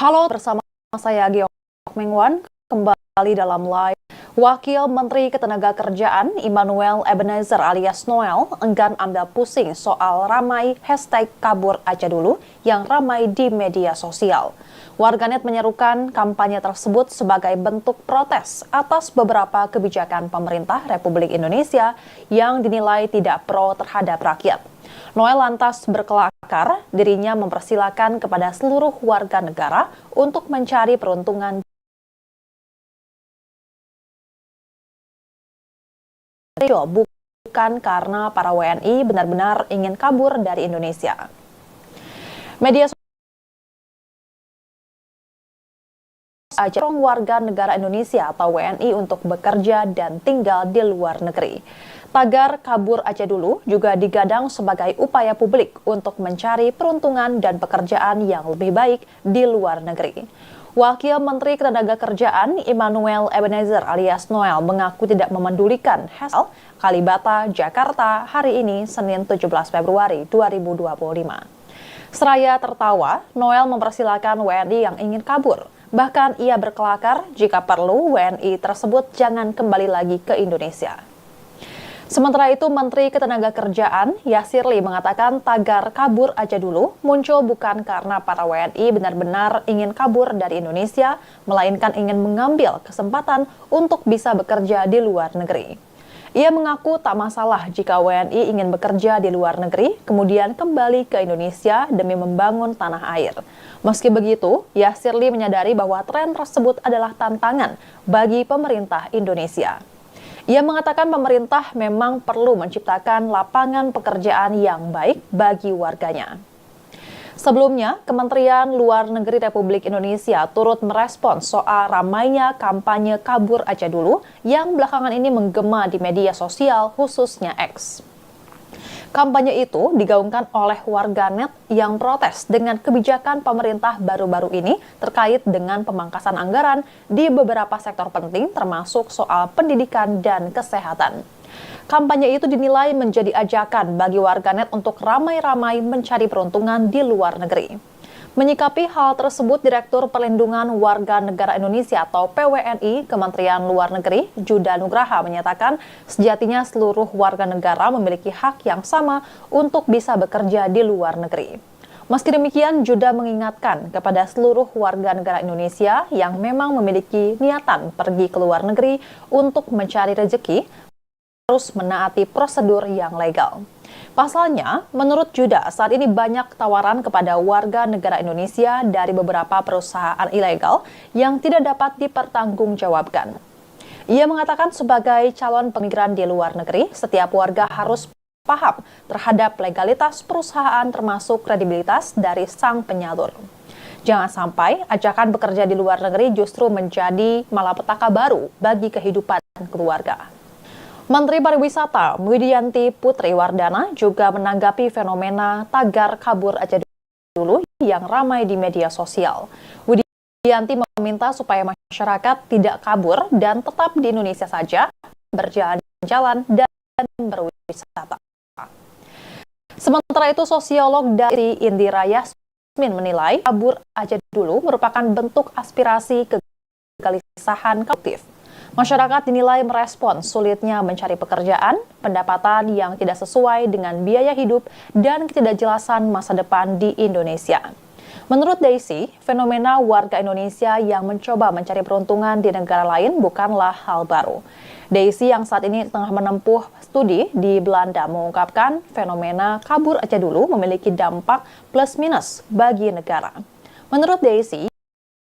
Halo, bersama saya Giok Mengwan, kembali dalam live. Wakil Menteri Ketenagakerjaan Immanuel Ebenezer alias Noel enggan ambil pusing soal ramai hashtag kabur aja dulu yang ramai di media sosial. Warganet menyerukan kampanye tersebut sebagai bentuk protes atas beberapa kebijakan pemerintah Republik Indonesia yang dinilai tidak pro terhadap rakyat. Noel lantas berkelakar, dirinya mempersilahkan kepada seluruh warga negara untuk mencari peruntungan bukan karena para WNI benar-benar ingin kabur dari Indonesia. Media ajak warga negara Indonesia atau WNI untuk bekerja dan tinggal di luar negeri. Tagar kabur aja dulu juga digadang sebagai upaya publik untuk mencari peruntungan dan pekerjaan yang lebih baik di luar negeri. Wakil Menteri Ketenagakerjaan Immanuel Ebenezer alias Noel mengaku tidak memendulikan hashtag Kalibata Jakarta hari ini Senin 17 Februari 2025. Seraya tertawa, Noel mempersilahkan WNI yang ingin kabur. Bahkan ia berkelakar jika perlu WNI tersebut jangan kembali lagi ke Indonesia. Sementara itu, Menteri Ketenagakerjaan Yasirli mengatakan tagar kabur aja dulu muncul bukan karena para WNI benar-benar ingin kabur dari Indonesia, melainkan ingin mengambil kesempatan untuk bisa bekerja di luar negeri. Ia mengaku tak masalah jika WNI ingin bekerja di luar negeri, kemudian kembali ke Indonesia demi membangun tanah air. Meski begitu, Yasirli menyadari bahwa tren tersebut adalah tantangan bagi pemerintah Indonesia. Ia mengatakan pemerintah memang perlu menciptakan lapangan pekerjaan yang baik bagi warganya. Sebelumnya, Kementerian Luar Negeri Republik Indonesia turut merespons soal ramainya kampanye kabur aja dulu yang belakangan ini menggema di media sosial khususnya X. Kampanye itu digaungkan oleh warganet yang protes dengan kebijakan pemerintah baru-baru ini terkait dengan pemangkasan anggaran di beberapa sektor penting termasuk soal pendidikan dan kesehatan. Kampanye itu dinilai menjadi ajakan bagi warganet untuk ramai-ramai mencari peruntungan di luar negeri. Menyikapi hal tersebut, Direktur Perlindungan Warga Negara Indonesia atau PWNI Kementerian Luar Negeri, Juda Nugraha menyatakan sejatinya seluruh warga negara memiliki hak yang sama untuk bisa bekerja di luar negeri. Meski demikian, Juda mengingatkan kepada seluruh warga negara Indonesia yang memang memiliki niatan pergi ke luar negeri untuk mencari rezeki, harus menaati prosedur yang legal. Pasalnya, menurut Juda, saat ini banyak tawaran kepada warga negara Indonesia dari beberapa perusahaan ilegal yang tidak dapat dipertanggungjawabkan. Ia mengatakan sebagai calon pemigran di luar negeri, setiap warga harus paham terhadap legalitas perusahaan termasuk kredibilitas dari sang penyalur. Jangan sampai ajakan bekerja di luar negeri justru menjadi malapetaka baru bagi kehidupan keluarga. Menteri Pariwisata Widianti Putri Wardana juga menanggapi fenomena tagar kabur aja dulu yang ramai di media sosial. Widianti meminta supaya masyarakat tidak kabur dan tetap di Indonesia saja, berjalan-jalan dan berwisata. Sementara itu, sosiolog dari Indira Yasmin menilai kabur aja dulu merupakan bentuk aspirasi kegelisahan kolektif. Masyarakat dinilai merespon sulitnya mencari pekerjaan, pendapatan yang tidak sesuai dengan biaya hidup, dan ketidakjelasan masa depan di Indonesia. Menurut Daisy, fenomena warga Indonesia yang mencoba mencari peruntungan di negara lain bukanlah hal baru. Daisy yang saat ini tengah menempuh studi di Belanda mengungkapkan fenomena kabur aja dulu memiliki dampak plus minus bagi negara. Menurut Daisy,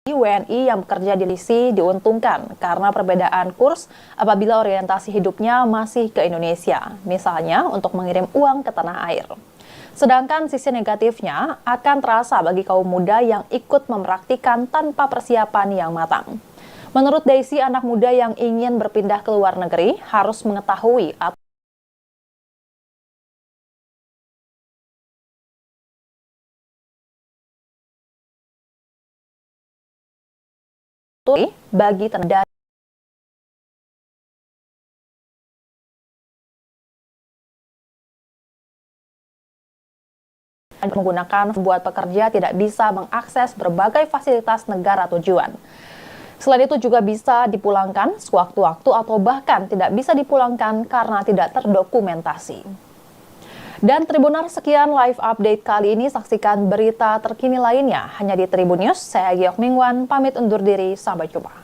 WNI yang bekerja di LISI diuntungkan karena perbedaan kurs apabila orientasi hidupnya masih ke Indonesia, misalnya untuk mengirim uang ke tanah air. Sedangkan sisi negatifnya akan terasa bagi kaum muda yang ikut mempraktikkan tanpa persiapan yang matang. Menurut Daisy, anak muda yang ingin berpindah ke luar negeri harus mengetahui bagi tenaga menggunakan membuat pekerja tidak bisa mengakses berbagai fasilitas negara tujuan. Selain itu juga bisa dipulangkan sewaktu-waktu atau bahkan tidak bisa dipulangkan karena tidak terdokumentasi. Dan Tribuners, sekian live update kali ini. Saksikan berita terkini lainnya hanya di Tribun News. Saya Giok Mingwan, pamit undur diri. Sampai jumpa.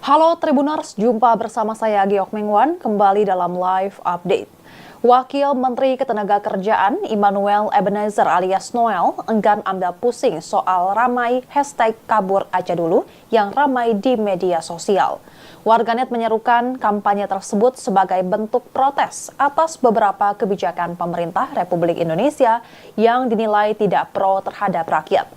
Halo Tribuners, jumpa bersama saya Giok Mingwan kembali dalam live update. Wakil Menteri Ketenagakerjaan Immanuel Ebenezer alias Noel enggan ambil pusing soal ramai #kabur aja dulu yang ramai di media sosial. Warganet menyerukan kampanye tersebut sebagai bentuk protes atas beberapa kebijakan pemerintah Republik Indonesia yang dinilai tidak pro terhadap rakyat.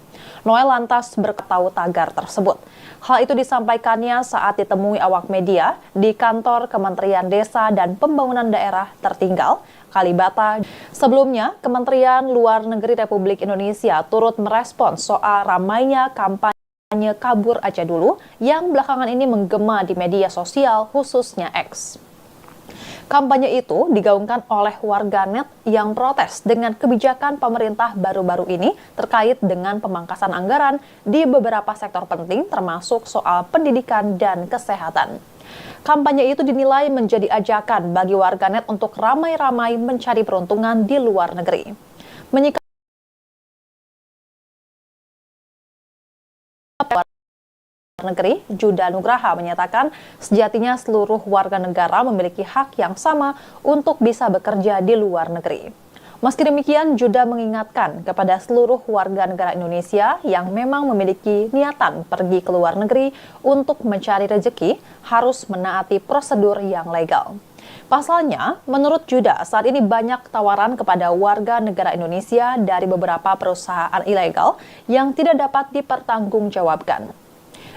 Noel lantas berkata tagar tersebut. Hal itu disampaikannya saat ditemui awak media di kantor Kementerian Desa dan Pembangunan Daerah Tertinggal, Kalibata. Sebelumnya, Kementerian Luar Negeri Republik Indonesia turut merespons soal ramainya kampanye kabur aja dulu yang belakangan ini menggema di media sosial khususnya X. Kampanye itu digaungkan oleh warganet yang protes dengan kebijakan pemerintah baru-baru ini terkait dengan pemangkasan anggaran di beberapa sektor penting termasuk soal pendidikan dan kesehatan. Kampanye itu dinilai menjadi ajakan bagi warganet untuk ramai-ramai mencari peruntungan di luar negeri. Negeri, Juda Nugraha menyatakan sejatinya seluruh warga negara memiliki hak yang sama untuk bisa bekerja di luar negeri. Meski demikian, Juda mengingatkan kepada seluruh warga negara Indonesia yang memang memiliki niatan pergi ke luar negeri untuk mencari rezeki harus menaati prosedur yang legal. Pasalnya, menurut Juda, saat ini banyak tawaran kepada warga negara Indonesia dari beberapa perusahaan ilegal yang tidak dapat dipertanggungjawabkan.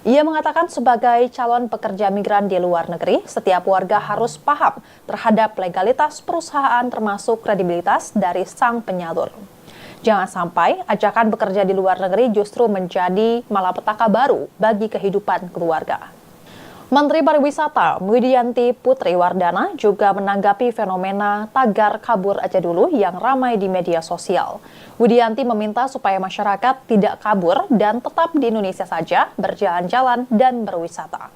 Ia mengatakan sebagai calon pekerja migran di luar negeri, setiap warga harus paham terhadap legalitas perusahaan termasuk kredibilitas dari sang penyalur. Jangan sampai ajakan bekerja di luar negeri justru menjadi malapetaka baru bagi kehidupan keluarga. Menteri Pariwisata Widianti Putri Wardana juga menanggapi fenomena tagar kabur aja dulu yang ramai di media sosial. Widianti meminta supaya masyarakat tidak kabur dan tetap di Indonesia saja berjalan-jalan dan berwisata.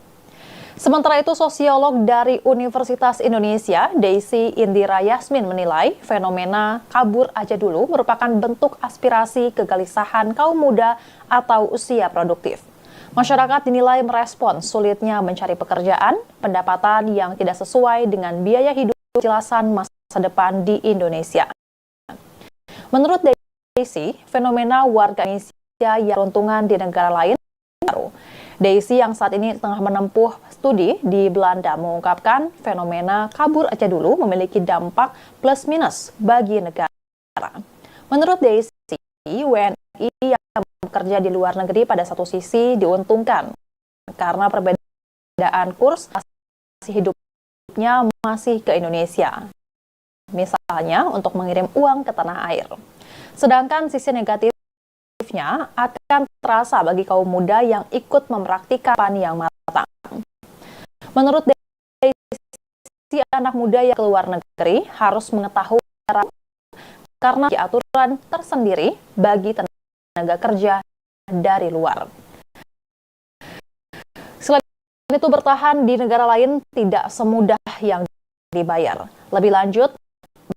Sementara itu, sosiolog dari Universitas Indonesia, Daisy Indira Yasmin menilai fenomena kabur aja dulu merupakan bentuk aspirasi kegelisahan kaum muda atau usia produktif. Masyarakat dinilai merespons sulitnya mencari pekerjaan, pendapatan yang tidak sesuai dengan biaya hidup, kejelasan masa depan di Indonesia. Menurut Daisy, fenomena warga Indonesia yang beruntungan di negara lain baru. Daisy yang saat ini tengah menempuh studi di Belanda mengungkapkan fenomena kabur aja dulu memiliki dampak plus minus bagi negara. Menurut Daisy, WNI yang bekerja di luar negeri pada satu sisi diuntungkan karena perbedaan kurs hidupnya masih ke Indonesia. Misalnya untuk mengirim uang ke tanah air. Sedangkan sisi negatifnya akan terasa bagi kaum muda yang ikut mempraktikkan yang matang. Menurut Daisy, anak muda yang keluar negeri harus mengetahui karena aturan tersendiri bagi tenaga kerja dari luar. Selain itu, bertahan di negara lain tidak semudah yang dibayar. Lebih lanjut,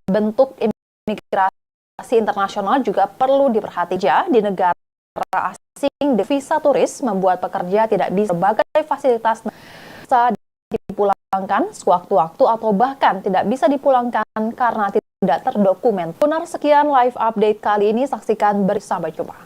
bentuk imigrasi internasional juga perlu diperhatikan di negara asing. Devisa turis membuat pekerja tidak bisa berbagai fasilitas bisa dipulangkan sewaktu-waktu atau bahkan tidak bisa dipulangkan karena tidak terdokumen. Benar, sekian live update kali ini. Saksikan bersama, sampai jumpa.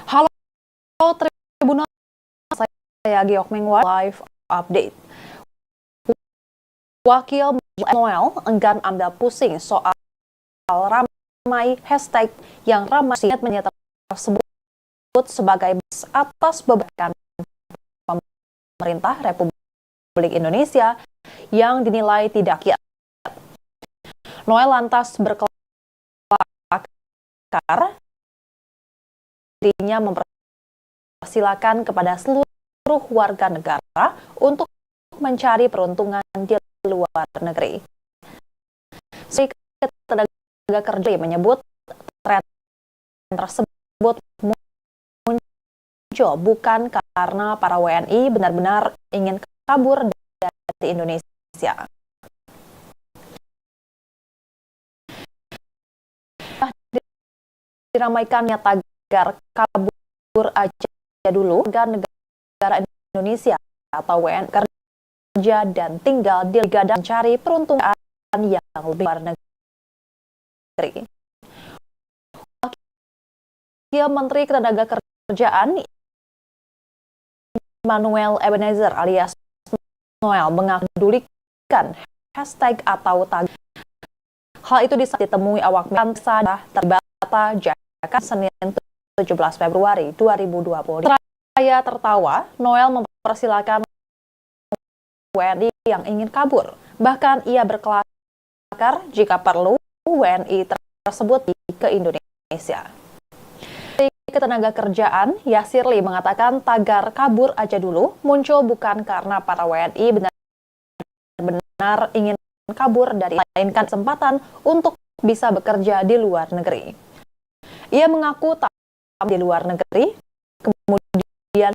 Halo Tribunal, saya Giok Mengwa, live update. Wakil Noel enggan ambil pusing soal ramai hashtag yang ramai menyatakan tersebut sebagai atas beban pemerintah Republik Indonesia yang dinilai tidak kiat. Noel lantas berkelakar dirinya mempersilakan kepada seluruh warga negara untuk mencari peruntungan di luar negeri. Serikat Tenaga Kerja menyebut tren tersebut muncul bukan karena para WNI benar-benar ingin kabur dari Indonesia. Diramaikannya tagar kabur aja dulu, warga negara Indonesia atau WNI kerja dan tinggal di gadang mencari peruntungan yang lebih luar negeri. Wakil Menteri Ketenagakerjaan Immanuel Ebenezer alias Noel mengadulikan hashtag atau tag. Hal itu ditemui awak media Terbata Jakarta Senin 17 Februari 2020. Seraya tertawa, Noel mempersilahkan WNI yang ingin kabur. Bahkan ia berkelakar jika perlu WNI tersebut ke Indonesia. Menteri Ketenagakerjaan Yasirli mengatakan tagar kabur aja dulu muncul bukan karena para WNI benar-benar ingin kabur dari, melainkan kesempatan untuk bisa bekerja di luar negeri. Ia mengaku tak di luar negeri, kemudian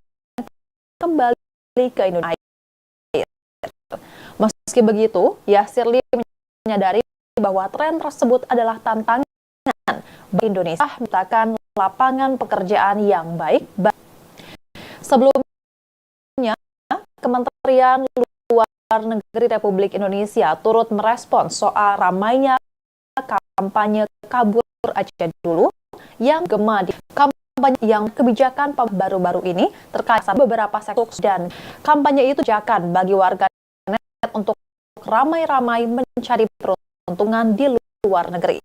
kembali ke Indonesia. Meski begitu, Yasirli menyadari bahwa tren tersebut adalah tantangan bagi Indonesia menciptakan lapangan pekerjaan yang baik. Sebelumnya, Kementerian Luar Negeri Republik Indonesia turut merespons soal ramainya kampanye kabur aja dulu yang gema di kampanye yang kebijakan baru-baru ini terkait beberapa sektor dan kampanye itu kebijakan bagi warga net untuk ramai-ramai mencari peruntungan di luar negeri.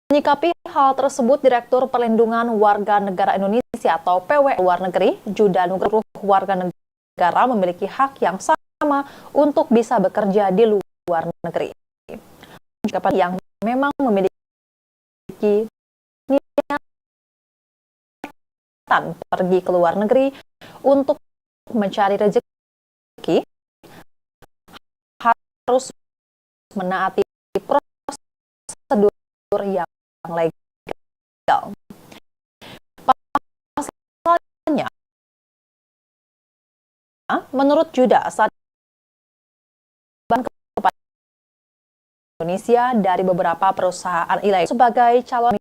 Menyikapi hal tersebut, Direktur Perlindungan Warga Negara Indonesia atau PW Luar Negeri, Juda Nugroho, warga negara memiliki hak yang sama untuk bisa bekerja di luar negeri. Yang memang memiliki niatan pergi ke luar negeri untuk mencari rezeki harus menaati prosedur yang legal. Pasalnya, menurut Juda, saat kepada Indonesia dari beberapa perusahaan ilegal sebagai calon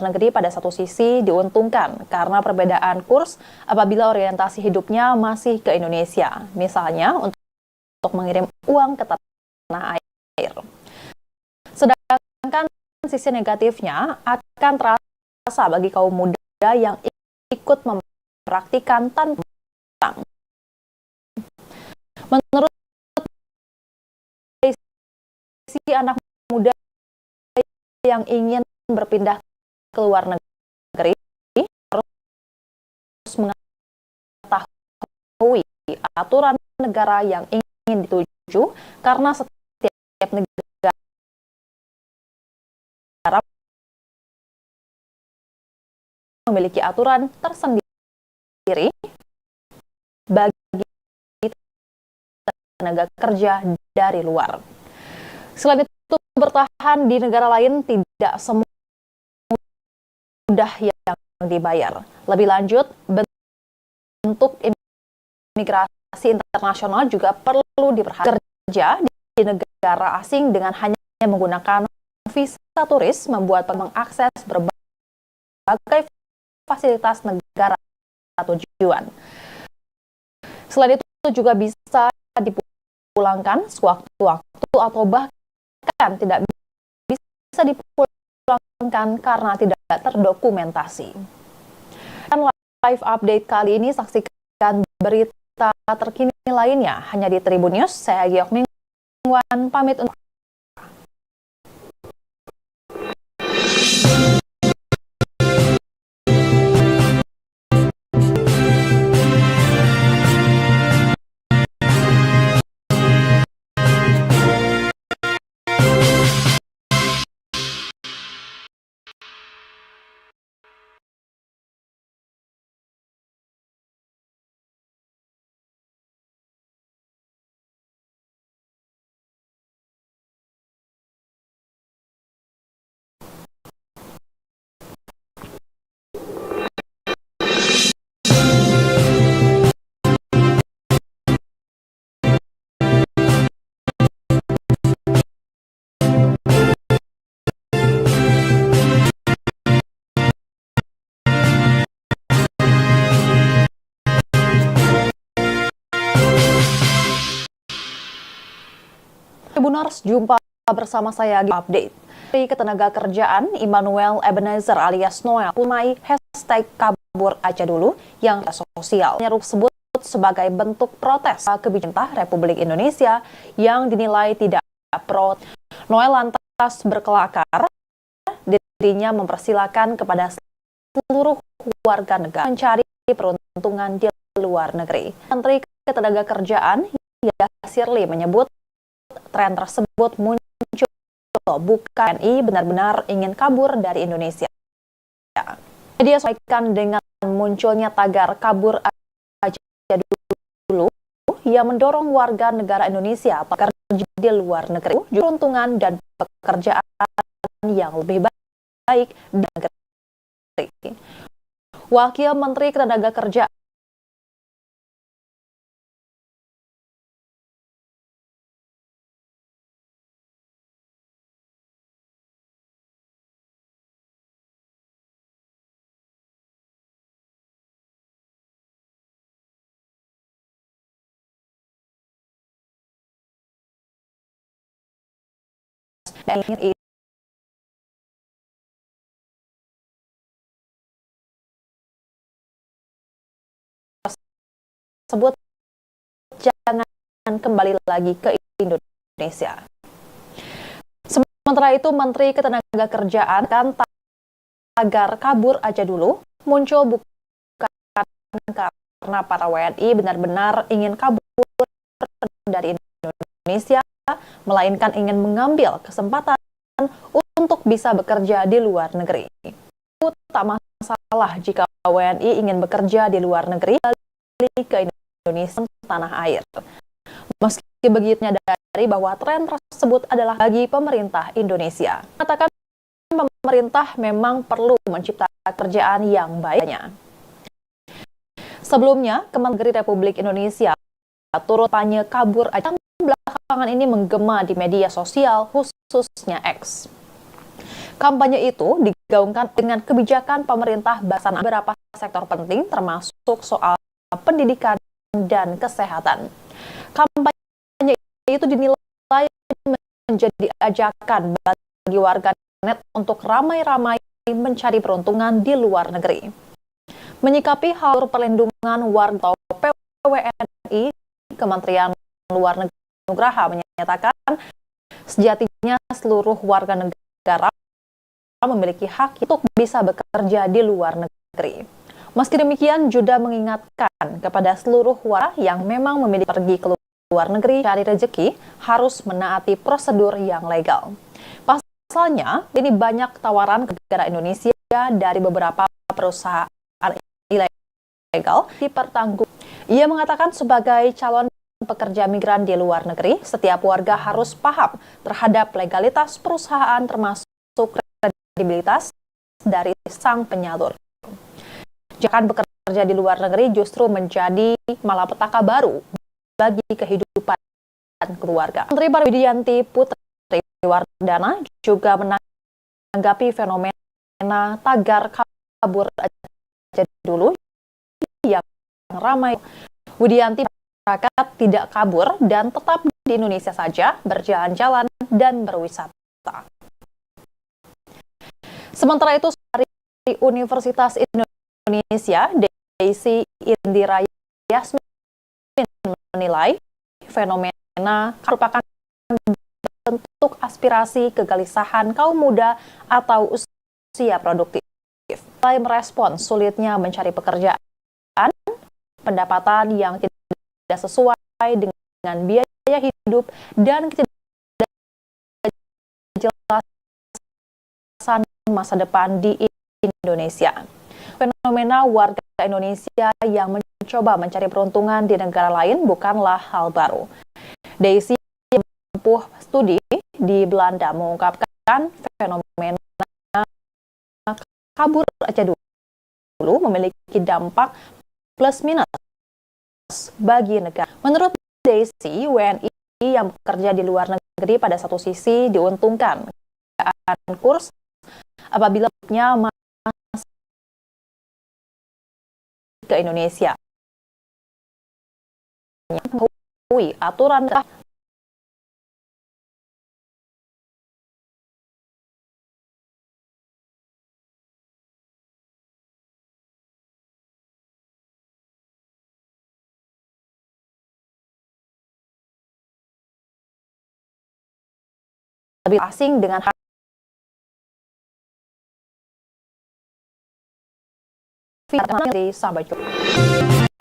negeri pada satu sisi diuntungkan karena perbedaan kurs apabila orientasi hidupnya masih ke Indonesia, misalnya untuk mengirim uang ke tanah air. Sedangkan sisi negatifnya akan terasa bagi kaum muda yang ikut mempraktikkan tanpa utang. Menurut si anak muda yang ingin berpindah ke luar negeri harus mengetahui aturan negara yang ingin dituju karena setiap negara memiliki aturan tersendiri bagi tenaga kerja dari luar. Selain itu, bertahan di negara lain tidak semudah yang dibayar. Lebih lanjut, bentuk imigrasi internasional juga perlu diperhatikan. Kerja di negara asing dengan hanya menggunakan visa turis membuat mengakses berbagai fasilitas negara tujuan. Selain itu juga bisa dipulangkan sewaktu-waktu atau bahkan tidak bisa dipulangkan karena tidak terdokumentasi. Dan live update kali ini saksikan berita terkini lainnya hanya di Tribun News. Saya Giok Mingwan pamit untuk Tribuners, jumpa bersama saya di update. Dari Ketenagakerjaan, Immanuel Ebenezer alias Noel punai hashtag kabur aja dulu yang sosial. Menyeru tersebut sebagai bentuk protes kebijakan Republik Indonesia yang dinilai tidak pro. Noel lantas berkelakar, dirinya mempersilahkan kepada seluruh warga negara mencari peruntungan di luar negeri. Menteri Ketenagakerjaan Yasir Lee menyebut tren tersebut muncul bukan benar-benar ingin kabur dari Indonesia. Media sampaikan dengan munculnya tagar kabur aja dulu yang mendorong warga negara Indonesia bekerja di luar negeri, peruntungan dan pekerjaan yang lebih baik di negeri. Wakil Menteri Ketenagakerjaan tersebut jangan kembali lagi ke Indonesia. Sementara itu, Menteri Ketenagakerjaan kan tagar kabur aja dulu muncul bukan karena para WNI benar-benar ingin kabur dari Indonesia, melainkan ingin mengambil kesempatan untuk bisa bekerja di luar negeri. Tak masalah jika WNI ingin bekerja di luar negeri ke Indonesia tanah air. Meski begitu, menyadari bahwa tren tersebut adalah bagi pemerintah Indonesia. Katakan pemerintah memang perlu menciptakan pekerjaan yang baiknya. Sebelumnya, Kementerian Republik Indonesia turut kampanye kabur aja belakangan ini menggema di media sosial khususnya X. Kampanye itu digaungkan dengan kebijakan pemerintah bahasan beberapa sektor penting termasuk soal pendidikan dan kesehatan. Kampanye itu dinilai menjadi ajakan bagi warganet untuk ramai-ramai mencari peruntungan di luar negeri. Menyikapi hal perlindungan warga atau PWNI, Kementerian Luar Negeri Nugraha menyatakan sejatinya seluruh warga negara memiliki hak untuk bisa bekerja di luar negeri. Meski demikian, juga mengingatkan kepada seluruh warga yang memang memilih pergi ke luar negeri cari rezeki harus menaati prosedur yang legal. Pasalnya, ini banyak tawaran ke negara Indonesia dari beberapa perusahaan ilegal dipertanggung. Ia mengatakan sebagai calon pekerja migran di luar negeri, setiap warga harus paham terhadap legalitas perusahaan termasuk kredibilitas dari sang penyalur. Jangan bekerja di luar negeri justru menjadi malapetaka baru bagi kehidupan keluarga. Menteri Widianti Putri Wardana juga menanggapi fenomena tagar kabur aja dulu yang ramai. Widianti masyarakat tidak kabur dan tetap di Indonesia saja berjalan-jalan dan berwisata. Sementara itu, dari Universitas Indonesia, Desi Indira Yasmin menilai fenomena merupakan bentuk aspirasi kegelisahan kaum muda atau usia produktif. Selain merespon sulitnya mencari pekerjaan, pendapatan yang tidak sesuai dengan biaya hidup, dan ketidakjelasan masa depan di Indonesia. Fenomena warga Indonesia yang mencoba mencari peruntungan di negara lain bukanlah hal baru. Daisy yang menempuh studi di Belanda mengungkapkan fenomena kabur aja dulu memiliki dampak plus minus bagi negara. Menurut Daisy, WNI yang bekerja di luar negeri pada satu sisi diuntungkan kurs apabila masuk ke Indonesia. Mengetahui aturan lebih asing dengan dari sahabat Jokowi.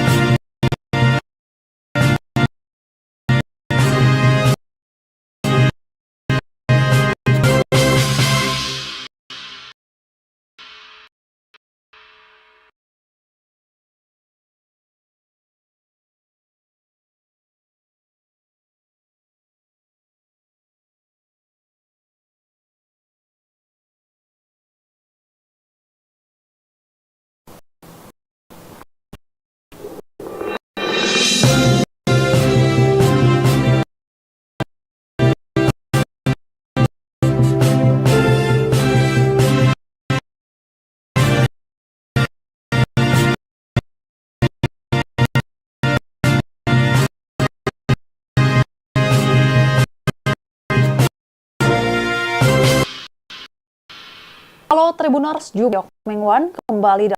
Halo Tribuners, juga Mengwan kembali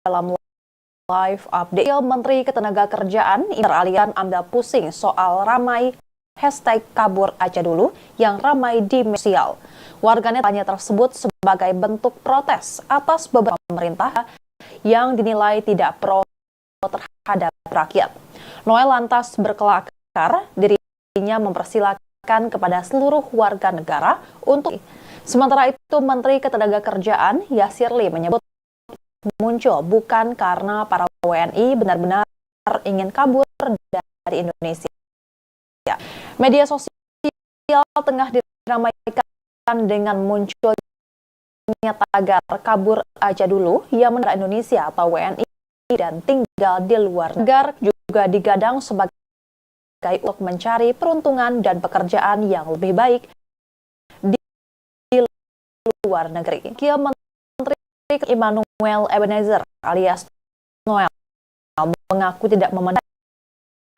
dalam live update. Menteri Ketenagakerjaan beralihan ambil pusing soal ramai hashtag kabur aja dulu yang ramai di media sosial. Warganet tanya tersebut sebagai bentuk protes atas beberapa pemerintah yang dinilai tidak pro terhadap rakyat. Noel lantas berkelakar dirinya mempersilahkan kepada seluruh warga negara untuk. Sementara itu, Menteri Ketenagakerjaan Yasirli menyebut muncul bukan karena para WNI benar-benar ingin kabur dari Indonesia. Media sosial tengah diramaikan dengan munculnya tagar kabur aja dulu yang menerima Indonesia atau WNI dan tinggal di luar negara juga digadang sebagai untuk mencari peruntungan dan pekerjaan yang lebih baik di luar negeri. Menteri Immanuel Ebenezer alias Noel mengaku tidak memandang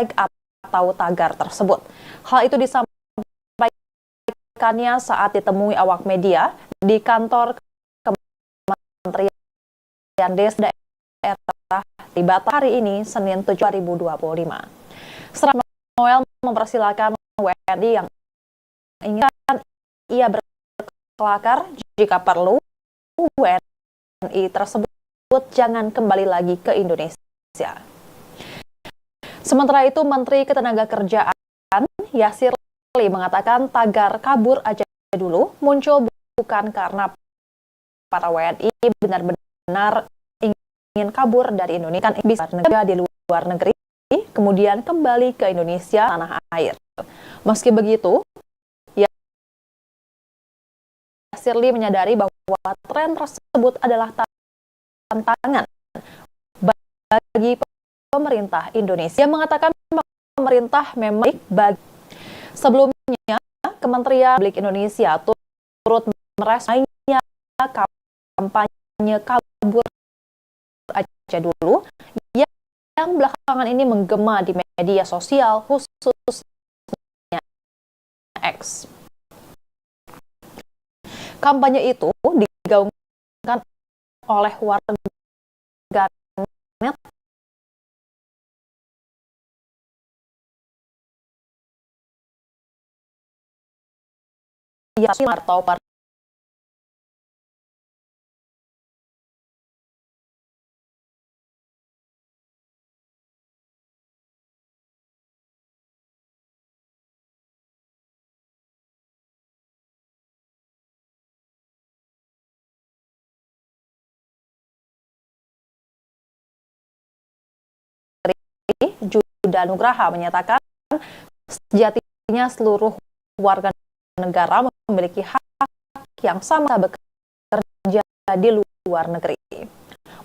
atau tagar tersebut. Hal itu disampaikannya saat ditemui awak media di kantor Kementerian Desa Daerah di Batam hari ini, Senin 7 2025. Serta Noel mempersilakan WNI yang ingin ia berkelakar jika perlu WNI tersebut jangan kembali lagi ke Indonesia. Sementara itu, Menteri Ketenagakerjaan Yasir Lee mengatakan tagar kabur aja dulu muncul bukan karena para WNI benar-benar ingin kabur dari Indonesia, kan bisa negara di luar negeri, kemudian kembali ke Indonesia, tanah air. Meski begitu, Yasir Lee menyadari bahwa tren tersebut adalah tantangan bagi pemerintah Indonesia. Dia mengatakan pemerintah memang bagi. Sebelumnya, Kementerian Publik Indonesia turut meresponsnya kampanye kabur aja dulu yang belakangan ini menggema di media sosial, khususnya X. Kampanye itu digaungkan oleh warga net atau Juda Nugraha menyatakan sejatinya seluruh warga negara memiliki hak yang sama bekerja di luar negeri.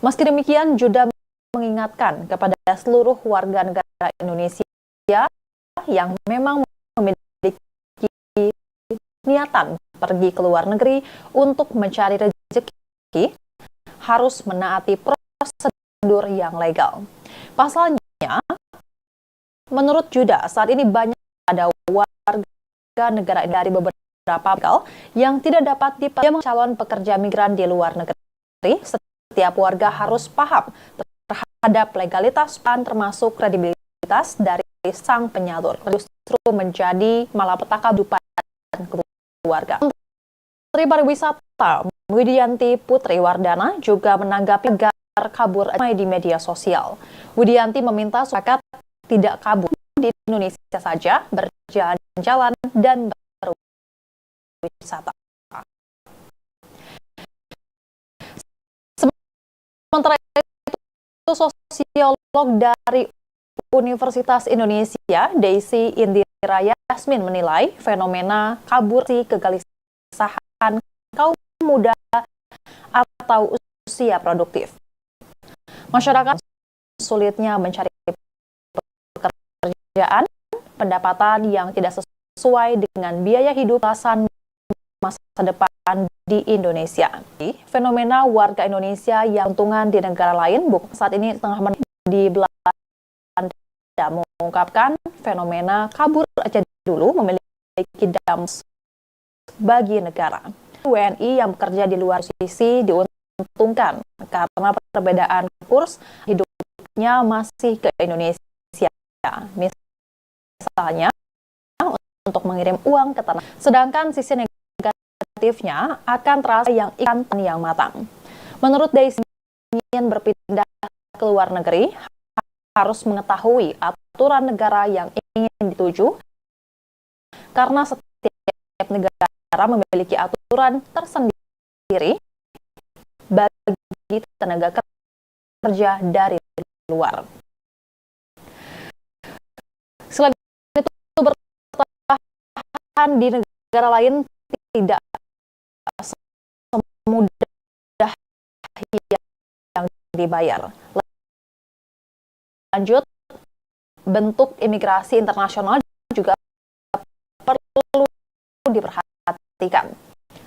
Meski demikian, Juda mengingatkan kepada seluruh warga negara Indonesia yang memang memiliki niatan pergi ke luar negeri untuk mencari rezeki harus menaati prosedur yang legal. Pasalnya, menurut Juda, saat ini banyak ada warga negara dari beberapa legal yang tidak dapat diperoleh calon pekerja migran di luar negeri. Setiap warga harus paham terhadap legalitas dan termasuk kredibilitas dari sang penyalur. Justru menjadi malapetaka kehidupan keluarga. Menteri Pariwisata Widianti Putri Wardana juga menanggapi tagar kabur di media sosial. Widianti meminta masyarakat tidak kabur di Indonesia saja, berjalan-jalan dan berwisata. Sementara itu, sosiolog dari Universitas Indonesia, Daisy Indira Yasmin menilai fenomena kabur kegelisahan kaum muda atau usia produktif. Masyarakat sulitnya mencari pekerjaan, pendapatan yang tidak sesuai dengan biaya hidup alasan masa depan di Indonesia. Fenomena warga Indonesia yang untungan di negara lain saat ini tengah di Belanda mengungkapkan fenomena kabur aja dulu memiliki dampak bagi negara. WNI yang bekerja di luar sisi diuntungkan karena perbedaan kurs hidupnya masih ke Indonesia. Misalnya untuk mengirim uang ke tanah. Sedangkan sisi negatifnya akan terasa yang ikan yang matang. Menurut Daisy, ingin berpindah ke luar negeri harus mengetahui aturan negara yang ingin dituju karena setiap negara memiliki aturan tersendiri bagi tenaga kerja dari luar. Selain itu, bertahan di negara lain tidak semudah yang dibayar. Lanjut, bentuk imigrasi internasional juga perlu diperhatikan.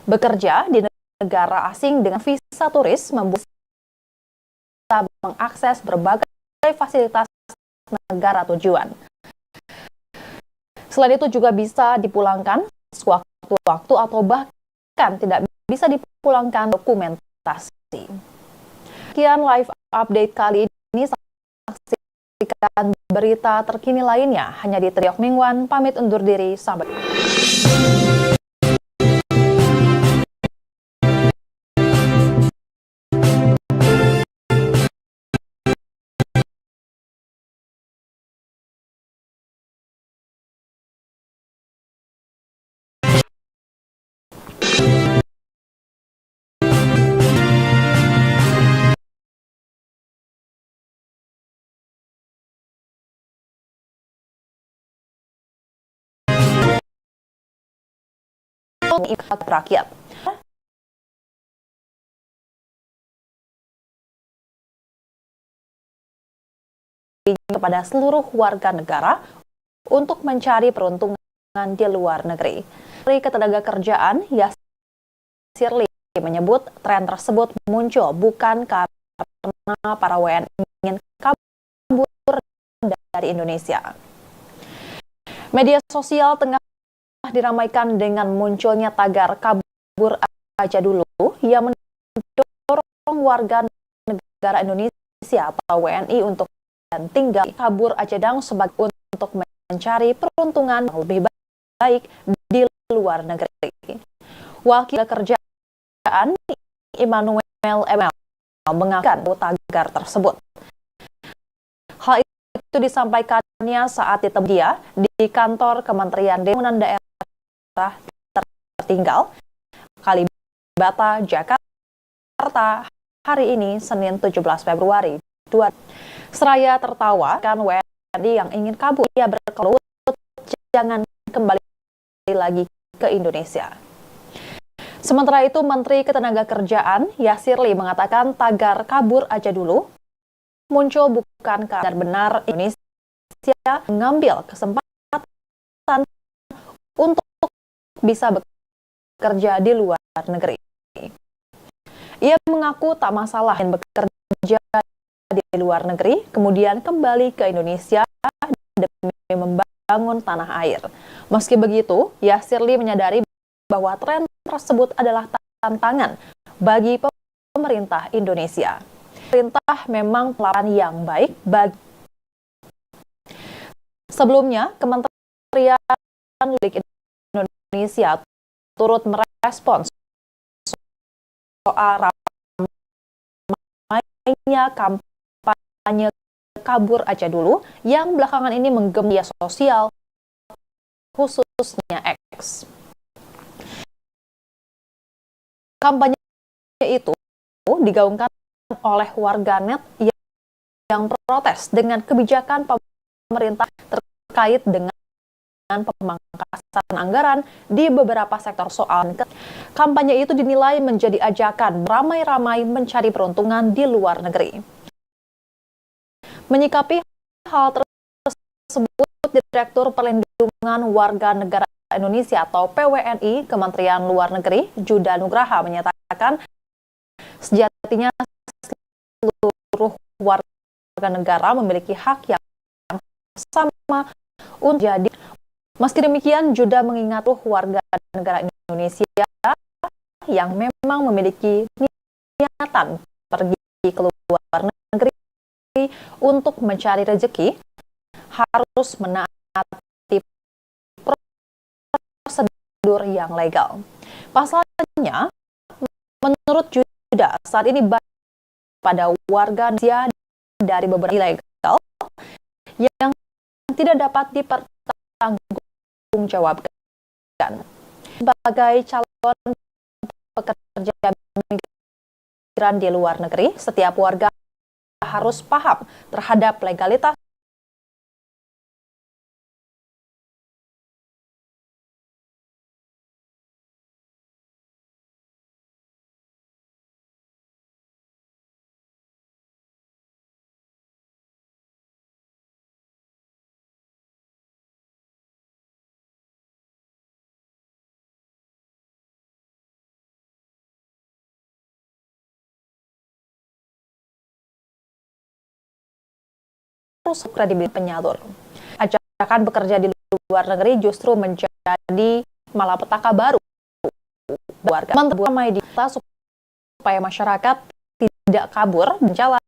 Bekerja di negara asing dengan visa turis membuat bisa mengakses berbagai fasilitas negara tujuan. Selain itu juga bisa dipulangkan sewaktu-waktu atau bahkan tidak bisa dipulangkan dokumentasi. Sekian live update kali ini. Saksikan berita terkini lainnya hanya di Triok Mingwan. Pamit undur diri, sampai ikat rakyat. Kepada seluruh warga negara untuk mencari peruntungan di luar negeri. Menteri Ketenagakerjaan Yasir Limpo menyebut tren tersebut muncul bukan karena para WNI ingin kabur dari Indonesia. Media sosial tengah diramaikan dengan munculnya tagar kabur aja dulu yang mendorong warga negara Indonesia atau WNI untuk tinggal kabur aja dong sebagai untuk mencari peruntungan yang lebih baik di luar negeri. Wakil Kerjaan Immanuel ML mengatakan tagar tersebut. Hal itu disampaikannya saat ditemui dia di kantor Kementerian Pembangunan Daerah Tertinggal Kalibata, Jakarta hari ini Senin 17 Februari 2020. Seraya tertawa kan WNI yang ingin kabur, ia berkeluh jangan kembali lagi ke Indonesia. Sementara itu, Menteri Ketenagakerjaan Yasir Limpo mengatakan tagar kabur aja dulu muncul bukan karena benar Indonesia mengambil kesempatan untuk bisa bekerja di luar negeri. Ia mengaku tak masalah bekerja di luar negeri, kemudian kembali ke Indonesia demi membangun tanah air. Meski begitu, Yasir Limpo menyadari bahwa tren tersebut adalah tantangan bagi pemerintah Indonesia. Pemerintah memang pelayan yang baik bagi. Sebelumnya, Kementerian Luar Indonesia turut merespons soal ramainya kampanye kabur aja dulu yang belakangan ini menggema media sosial khususnya X. Kampanye itu digaungkan oleh warganet yang protes dengan kebijakan pemerintah terkait dengan pemangkasan anggaran di beberapa sektor soal. Kampanye itu dinilai menjadi ajakan ramai-ramai mencari peruntungan di luar negeri. Menyikapi hal tersebut, Direktur Perlindungan Warga Negara Indonesia atau PWNI Kementerian Luar Negeri Juda Nugraha menyatakan sejatinya seluruh warga negara memiliki hak yang sama untuk jadi. Meski demikian, Juda mengingat warga negara Indonesia yang memang memiliki niatan pergi ke luar negeri untuk mencari rezeki harus menaati prosedur yang legal. Pasalnya, menurut Juda, saat ini pada warga Indonesia dari beberapa ilegal yang tidak dapat dipertanggungjawabkan. Sebagai calon pekerja migran di luar negeri, setiap warga harus paham terhadap legalitas kredibilitas penyalur. Ajakan bekerja di luar negeri justru menjadi malapetaka baru warga. Ramai di kota supaya masyarakat tidak kabur, berjalan,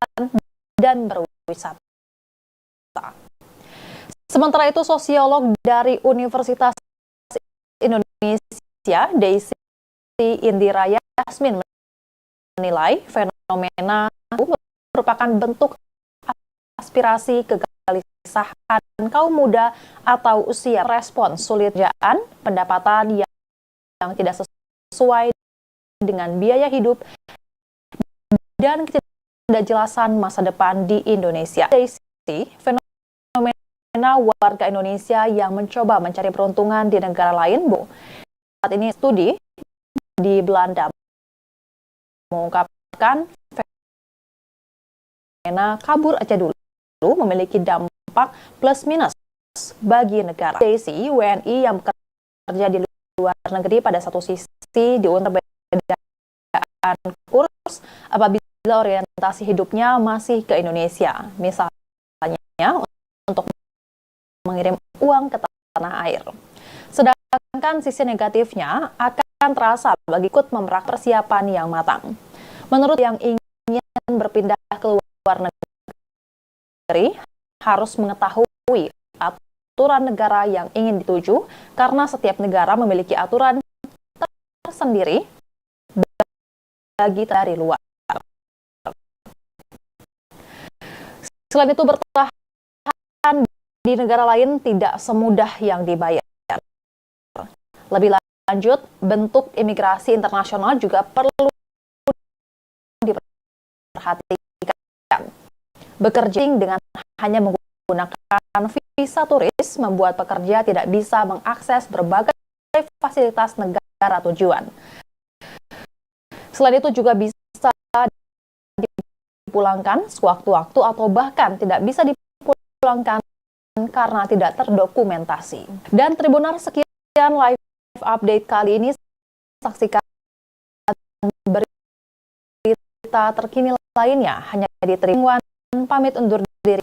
dan berwisata. Sementara itu, sosiolog dari Universitas Indonesia, Daisy Indira Yasmin, menilai fenomena merupakan bentuk aspirasi kegelisahan kaum muda atau usia, respon sulit pekerjaan, pendapatan yang tidak sesuai dengan biaya hidup, dan ketidakjelasan masa depan di Indonesia. Fenomena warga Indonesia yang mencoba mencari peruntungan di negara lain, saat ini studi di Belanda mengungkapkan fenomena kabur aja dulu memiliki dampak plus minus bagi negara. WNI yang bekerja di luar negeri pada satu sisi diuntung perbedaan kurs apabila orientasi hidupnya masih ke Indonesia, misalnya untuk mengirim uang ke tanah air. Sedangkan sisi negatifnya akan terasa bagi ikut memerak persiapan yang matang. Menurut yang ingin berpindah ke luar negeri, harus mengetahui aturan negara yang ingin dituju, karena setiap negara memiliki aturan tersendiri bagi dari luar. Selain itu, bertahan di negara lain tidak semudah yang dibayar. Lebih lanjut, bentuk imigrasi internasional juga perlu diperhatikan. Bekerja dengan hanya menggunakan visa turis membuat pekerja tidak bisa mengakses berbagai fasilitas negara tujuan. Selain itu juga bisa dipulangkan sewaktu-waktu atau bahkan tidak bisa dipulangkan karena tidak terdokumentasi. Dan Tribunar, sekian live update kali ini. Saksikan berita terkini lainnya hanya di Tribuan. Pamit undur diri.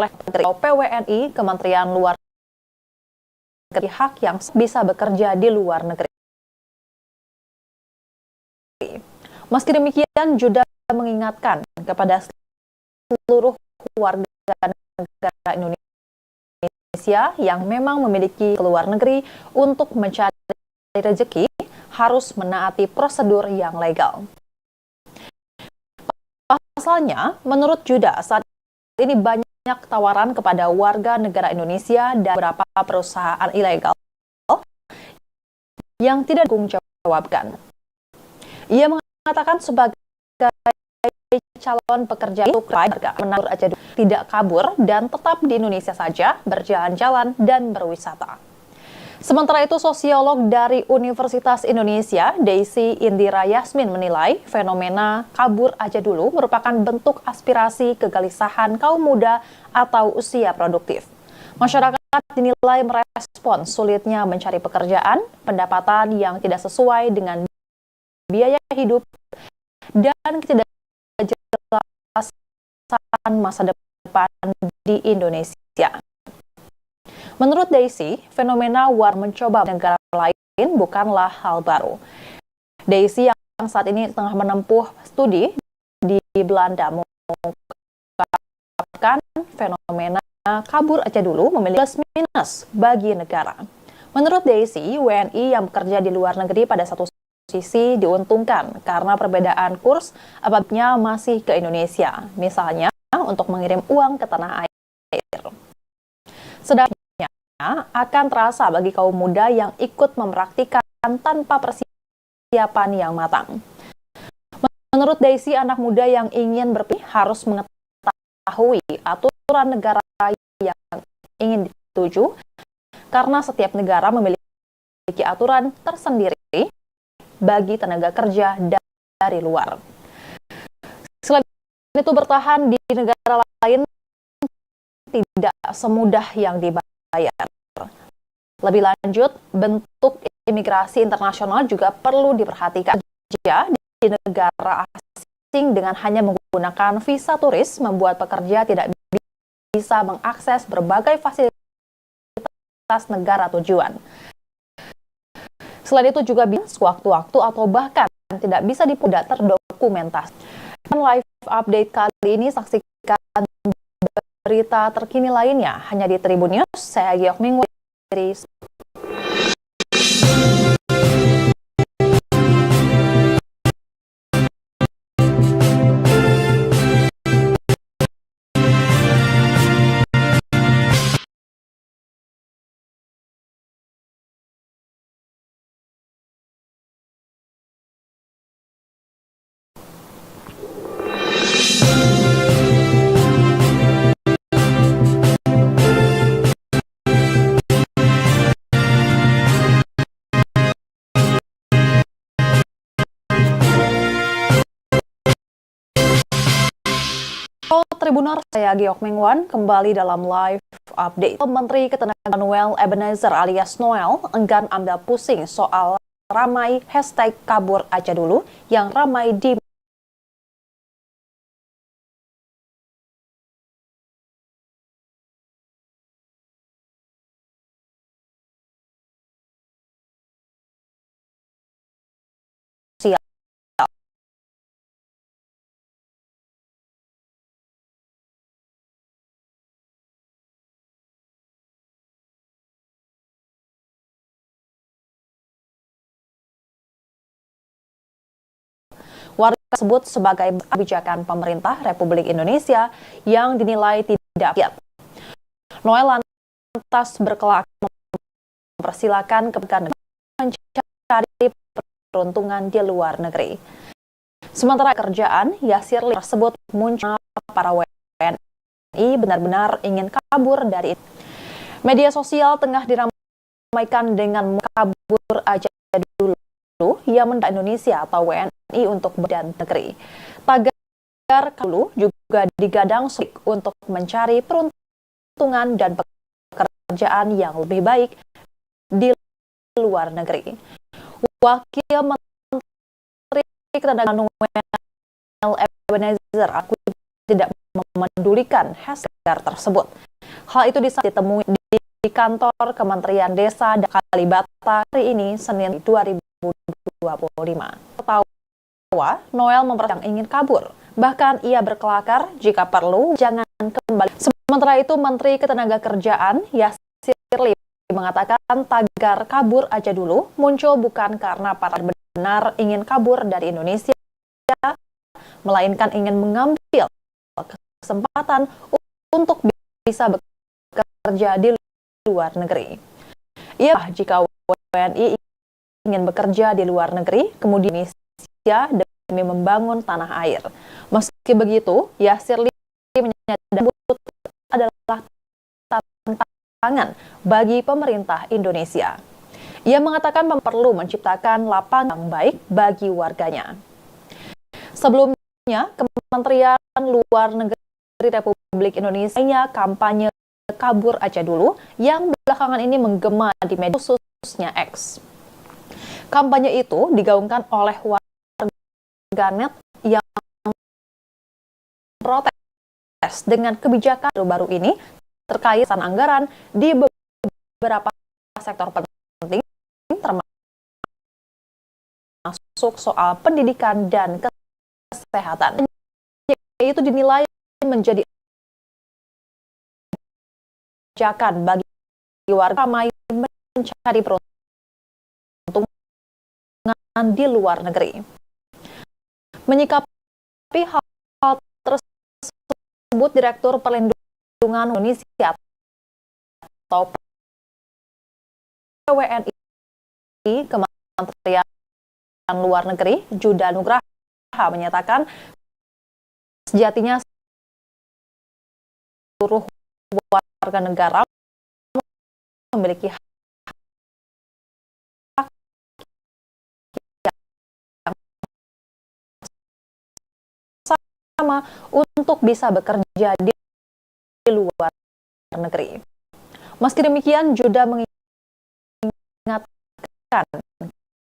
Oleh PWNI, Kementerian Luar Negeri, hak yang bisa bekerja di luar negeri. Meski demikian, juga mengingatkan kepada seluruh warga negara Indonesia yang memang memiliki ke luar negeri untuk mencari rezeki harus menaati prosedur yang legal. Pasalnya, menurut Juda, saat ini banyak tawaran kepada warga negara Indonesia dan beberapa perusahaan ilegal yang tidak ditanggungjawabkan. Ia mengatakan sebagai calon pekerja itu warga menabur aja tidak kabur dan tetap di Indonesia saja berjalan-jalan dan berwisata. Sementara itu, sosiolog dari Universitas Indonesia, Daisy Indira Yasmin, menilai fenomena kabur aja dulu merupakan bentuk aspirasi kegelisahan kaum muda atau usia produktif. Masyarakat dinilai merespon sulitnya mencari pekerjaan, pendapatan yang tidak sesuai dengan biaya hidup, dan ketidakjelasan masa depan di Indonesia. Menurut Daisy, fenomena war mencoba negara lain bukanlah hal baru. Daisy yang saat ini tengah menempuh studi di Belanda mengungkapkan fenomena kabur aja dulu memiliki plus minus bagi negara. Menurut Daisy, WNI yang bekerja di luar negeri pada satu sisi diuntungkan karena perbedaan kurs apabila masih ke Indonesia, misalnya untuk mengirim uang ke tanah air. Sedangkan akan terasa bagi kaum muda yang ikut mempraktikkan tanpa persiapan yang matang. Menurut Daisy, anak muda yang ingin berpilih harus mengetahui aturan negara yang ingin dituju, karena setiap negara memiliki aturan tersendiri bagi tenaga kerja dari luar. Selain itu, bertahan di negara lain tidak semudah yang dibayar. Lebih lanjut, bentuk imigrasi internasional juga perlu diperhatikan. Kerja di negara asing dengan hanya menggunakan visa turis membuat pekerja tidak bisa mengakses berbagai fasilitas negara tujuan. Selain itu juga bisa sewaktu-waktu atau bahkan tidak bisa terdokumentasi. Live update kali ini, saksikan berita terkini lainnya hanya di Tribun News. Saya Giok Minggu dari Tribuners, saya Giok Mingwan kembali dalam live update. Menteri Ketenagakerjaan Noel Ebenezer alias Noel enggan ambil pusing soal ramai hashtag kabur aja dulu yang ramai di sosial. Warga tersebut sebagai kebijakan pemerintah Republik Indonesia yang dinilai tidak tepat. Noel lantas berkelak mempersilahkan kebijakan mencari peruntungan di luar negeri. Sementara kerjaan Yasir tersebut muncul para WNI benar-benar ingin kabur dari itu. Media sosial tengah diramaikan dengan kabur aja dulu yang mendak Indonesia atau WNI untuk badan negeri. Tagar dulu juga digadang untuk mencari peruntungan dan pekerjaan yang lebih baik di luar negeri. Wakil Menteri Ketenagakerjaan Noel Ebenezer aku tidak memedulikan hashtag tersebut. Hal itu ditemui di kantor Kementerian Desa dan Kalibata hari ini Senin 2025. Tertawa, Noel mempersiapkan ingin kabur. Bahkan ia berkelakar jika perlu jangan kembali. Sementara itu Menteri Ketenagakerjaan Yasir mengatakan tagar kabur aja dulu muncul bukan karena para benar ingin kabur dari Indonesia, melainkan ingin mengambil kesempatan untuk bisa bekerja di luar negeri. Ia jika WNI ingin bekerja di luar negeri, kemudian Indonesia demi membangun tanah air. Meski begitu, Yasir menyadari adalah tantangan bagi pemerintah Indonesia. Ia mengatakan perlu menciptakan lapangan yang baik bagi warganya. Sebelumnya, Kementerian Luar Negeri Republik Indonesia kampanye kabur aja dulu yang belakangan ini menggema di media khususnya X. Kampanye itu digaungkan oleh warganet yang protes dengan kebijakan baru ini terkait anggaran di beberapa sektor penting, termasuk soal pendidikan dan kesehatan. Itu dinilai menjadi kebijakan bagi warga ramai mencari peruntungan di luar negeri. Menyikapi hal tersebut, Direktur Perlindungan Indonesia atau WNI Kementerian Luar Negeri Juda Nugraha menyatakan sejatinya seluruh warga negara memiliki hak yang sama untuk bisa bekerja di luar negeri. Meski demikian, Juda mengingatkan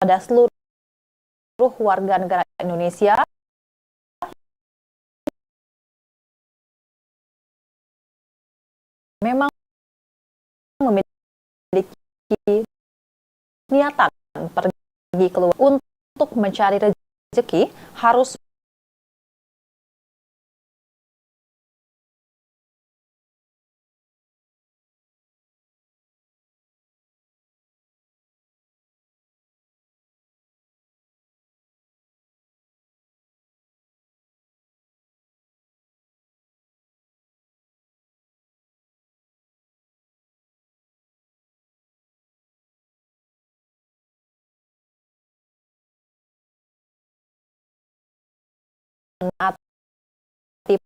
pada seluruh warga negara Indonesia memang memiliki niatan pergi keluar untuk mencari rezeki harus menaati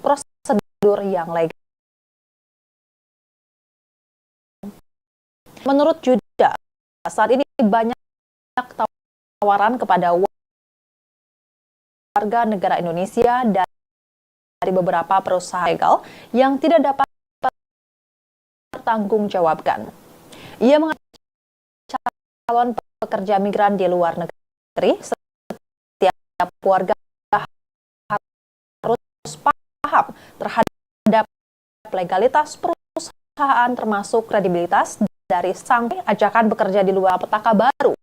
prosedur yang legal. Menurut Juda, saat ini banyak tawaran kepada warga negara Indonesia dari beberapa perusahaan legal yang tidak dapat bertanggungjawabkan. Ia mengatakan calon pekerja migran di luar negeri, setiap warga harus paham terhadap legalitas perusahaan termasuk kredibilitas dari sang ajakan bekerja di luar petaka baru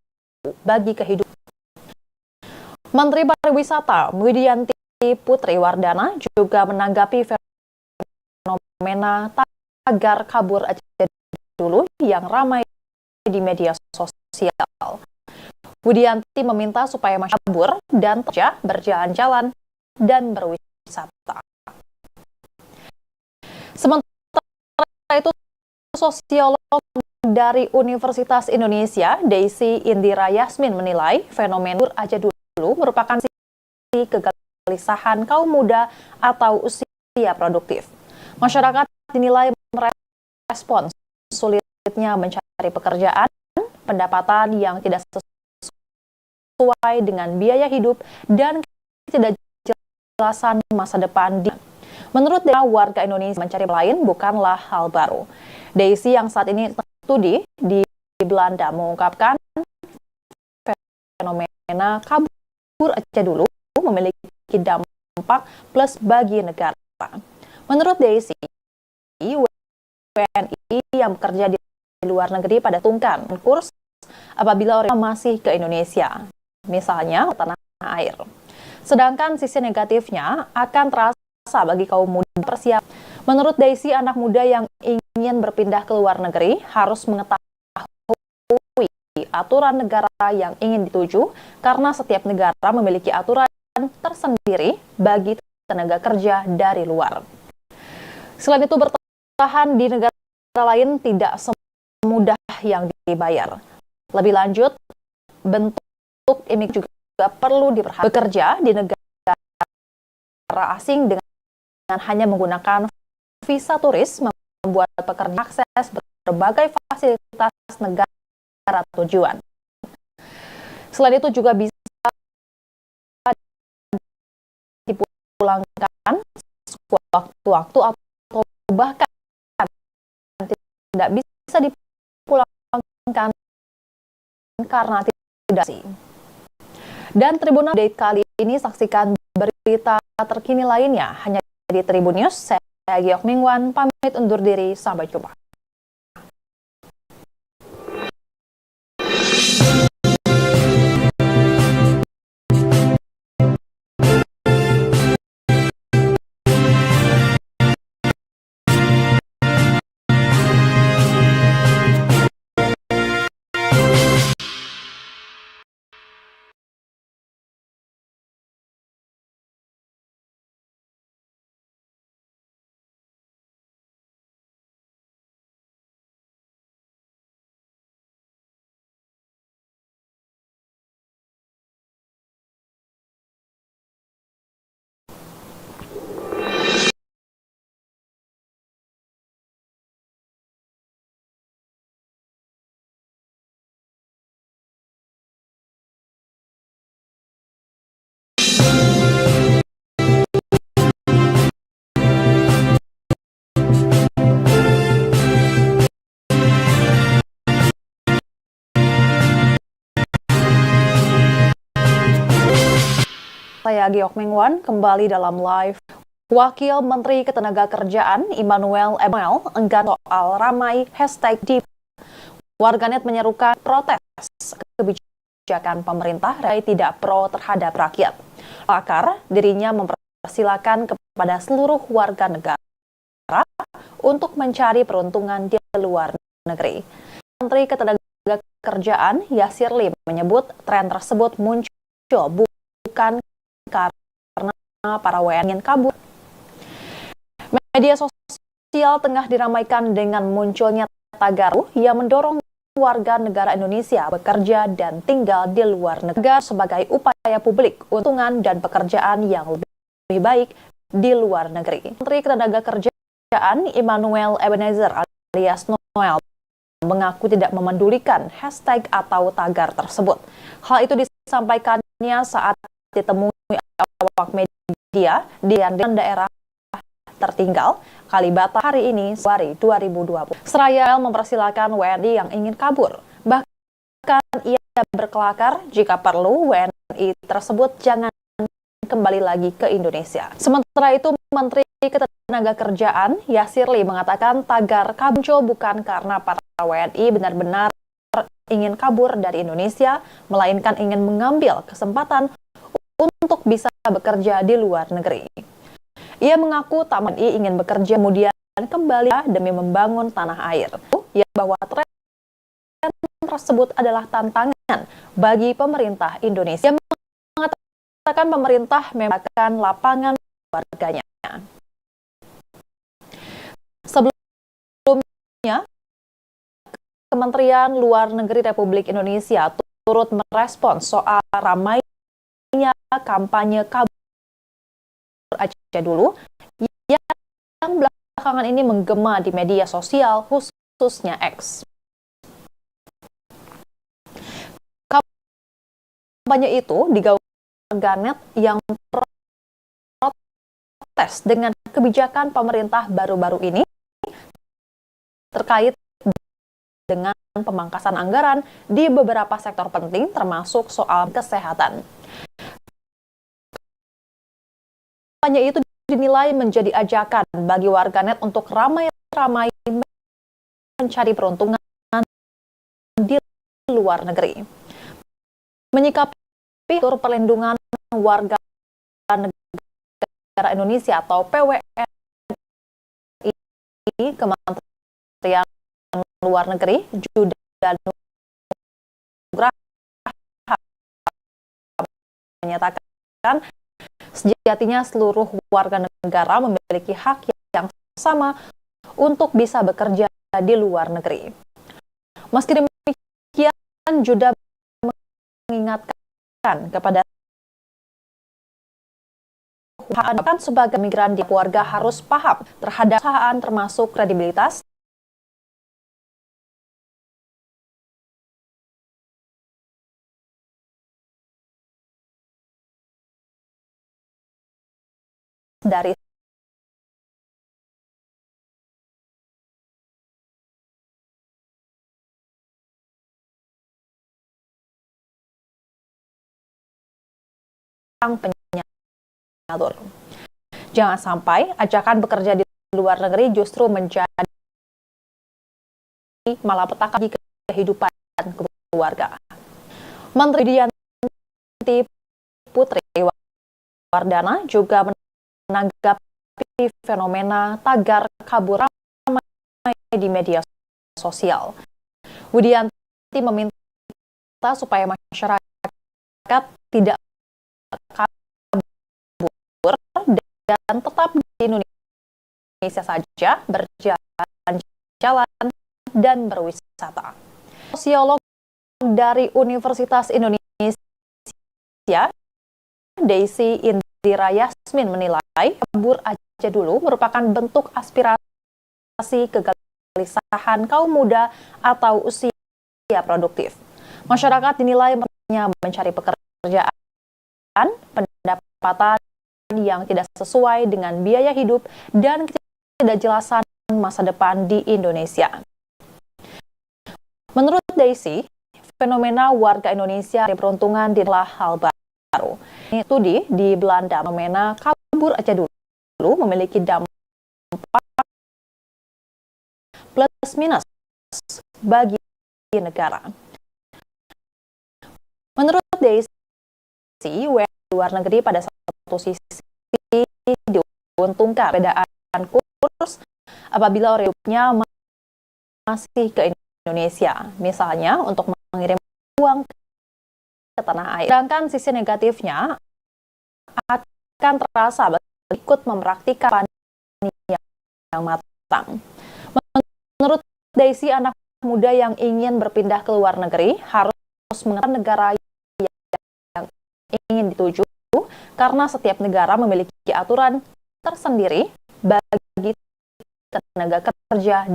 bagi kehidupan. Menteri Pariwisata Widianti Putri Wardana juga menanggapi fenomena tagar kabur aja dulu yang ramai di media sosial. Widianti meminta supaya masyarakat kabur dan berjalan-jalan dan berwisata. Sementara itu, sosiolog dari Universitas Indonesia, Daisy Indira Yasmin menilai fenomena kabur aja dulu merupakan kegelisahan kaum muda atau usia produktif. Masyarakat dinilai merespons sulitnya mencari pekerjaan, pendapatan yang tidak sesuai dengan biaya hidup, dan ketidakjelasan masa depan. Menurut dia, warga Indonesia mencari lain bukanlah hal baru. Daisy yang saat ini studi di Belanda mengungkapkan fenomena kabur aja dulu memiliki dampak plus bagi negara. Menurut Daisy, WNI yang bekerja di luar negeri pada tungkan kurs apabila orang masih ke Indonesia, misalnya tanah air. Sedangkan sisi negatifnya akan terasa bagi kaum muda persiap. Menurut Daisy, anak muda yang ingin berpindah ke luar negeri harus mengetahui aturan negara yang ingin dituju karena setiap negara memiliki aturan tersendiri bagi tenaga kerja dari luar. Selain itu, bertahan di negara lain tidak semudah yang dibayar. Lebih lanjut, bentuk imigran juga perlu diperhatikan. Bekerja di negara asing dengan hanya menggunakan visa turis membuat pekerja akses berbagai fasilitas negara tujuan. Selain itu juga bisa dipulangkan waktu-waktu atau bahkan tidak bisa dipulangkan karena tidak sih. Dan Tribun Update kali ini saksikan berita terkini lainnya hanya di Tribun News. Saya Giok Mingwan pamit undur diri, sampai jumpa. Saya Giok Mingwan kembali dalam live. Wakil Menteri Ketenagakerjaan Immanuel Emmanuel enggan soal ramai #di. Warganet menyerukan protes kebijakan pemerintah tidak pro terhadap rakyat. Pakar dirinya mempersilahkan kepada seluruh warga negara untuk mencari peruntungan di luar negeri. Menteri Ketenagakerjaan Yasir Lim menyebut tren tersebut muncul bukan karena para WNI ingin kabur. Media sosial tengah diramaikan dengan munculnya tagar yang mendorong warga negara Indonesia bekerja dan tinggal di luar negara sebagai upaya publik untungan dan pekerjaan yang lebih baik di luar negeri. Menteri Ketenagakerjaan Immanuel Ebenezer alias Noel mengaku tidak memedulikan hashtag atau tagar tersebut. Hal itu disampaikannya saat ditemui awak media di daerah tertinggal Kalibata hari ini, Februari 2020. Seraya mempersilahkan WNI yang ingin kabur. Bahkan ia berkelakar jika perlu WNI tersebut jangan kembali lagi ke Indonesia. Sementara itu, Menteri Ketenagakerjaan Yasir Lim mengatakan tagar kabur bukan karena para WNI benar-benar ingin kabur dari Indonesia, melainkan ingin mengambil kesempatan untuk bisa bekerja di luar negeri. Ia mengaku tak ingin bekerja kemudian kembali demi membangun tanah air. Ya, bahwa tren tersebut adalah tantangan bagi pemerintah Indonesia. Ia mengatakan pemerintah membuka lapangan warganya. Sebelumnya, Kementerian Luar Negeri Republik Indonesia turut merespons soal ramainya kampanye kabur Aceh dulu yang belakangan ini menggema di media sosial khususnya X. Kampanye itu digaungkan warganet yang protes dengan kebijakan pemerintah baru-baru ini terkait dengan pemangkasan anggaran di beberapa sektor penting termasuk soal kesehatan. Kampanye itu dinilai menjadi ajakan bagi warganet untuk ramai-ramai mencari peruntungan di luar negeri. Menyikapi fitur perlindungan warga negara Indonesia atau PWNI, Kementerian Luar Negeri Juda Nugraha menyatakan sejatinya seluruh warga negara memiliki hak yang sama untuk bisa bekerja di luar negeri. Meski demikian, Juda mengingatkan kepada sebagai migran di keluarga harus paham terhadap perusahaan termasuk kredibilitas dari penyatur. Jangan sampai ajakan bekerja di luar negeri justru menjadi malapetaka bagi kehidupan keluarga. Menteri Dianti Putri Wardana juga menanggapi fenomena tagar kabur ramai di media sosial. Widianti meminta supaya masyarakat tidak kabur dan tetap di Indonesia saja berjalan-jalan dan berwisata. Sosiolog dari Universitas Indonesia, Daisy Indira Yasmin menilai kabur aja dulu merupakan bentuk aspirasi kegelisahan kaum muda atau usia produktif. Masyarakat dinilai mencari pekerjaan, pendapatan yang tidak sesuai dengan biaya hidup dan ketidakjelasan masa depan di Indonesia. Menurut Daisy, fenomena warga Indonesia dari peruntungan adalah hal baru. Itu di Belanda, fenomena kabur aja dulu memiliki dampak plus minus bagi negara. Menurut Daisy, luar negeri pada satu sisi diuntungkan perbedaan kurs apabila hidupnya masih ke Indonesia, misalnya untuk mengirim uang ke tanah air. Sedangkan sisi negatifnya akan terasa ikut mempraktikkan yang matang. Menurut Daisy, anak muda yang ingin berpindah ke luar negeri harus mengetahui negara yang ingin dituju, karena setiap negara memiliki aturan tersendiri bagi tenaga kerja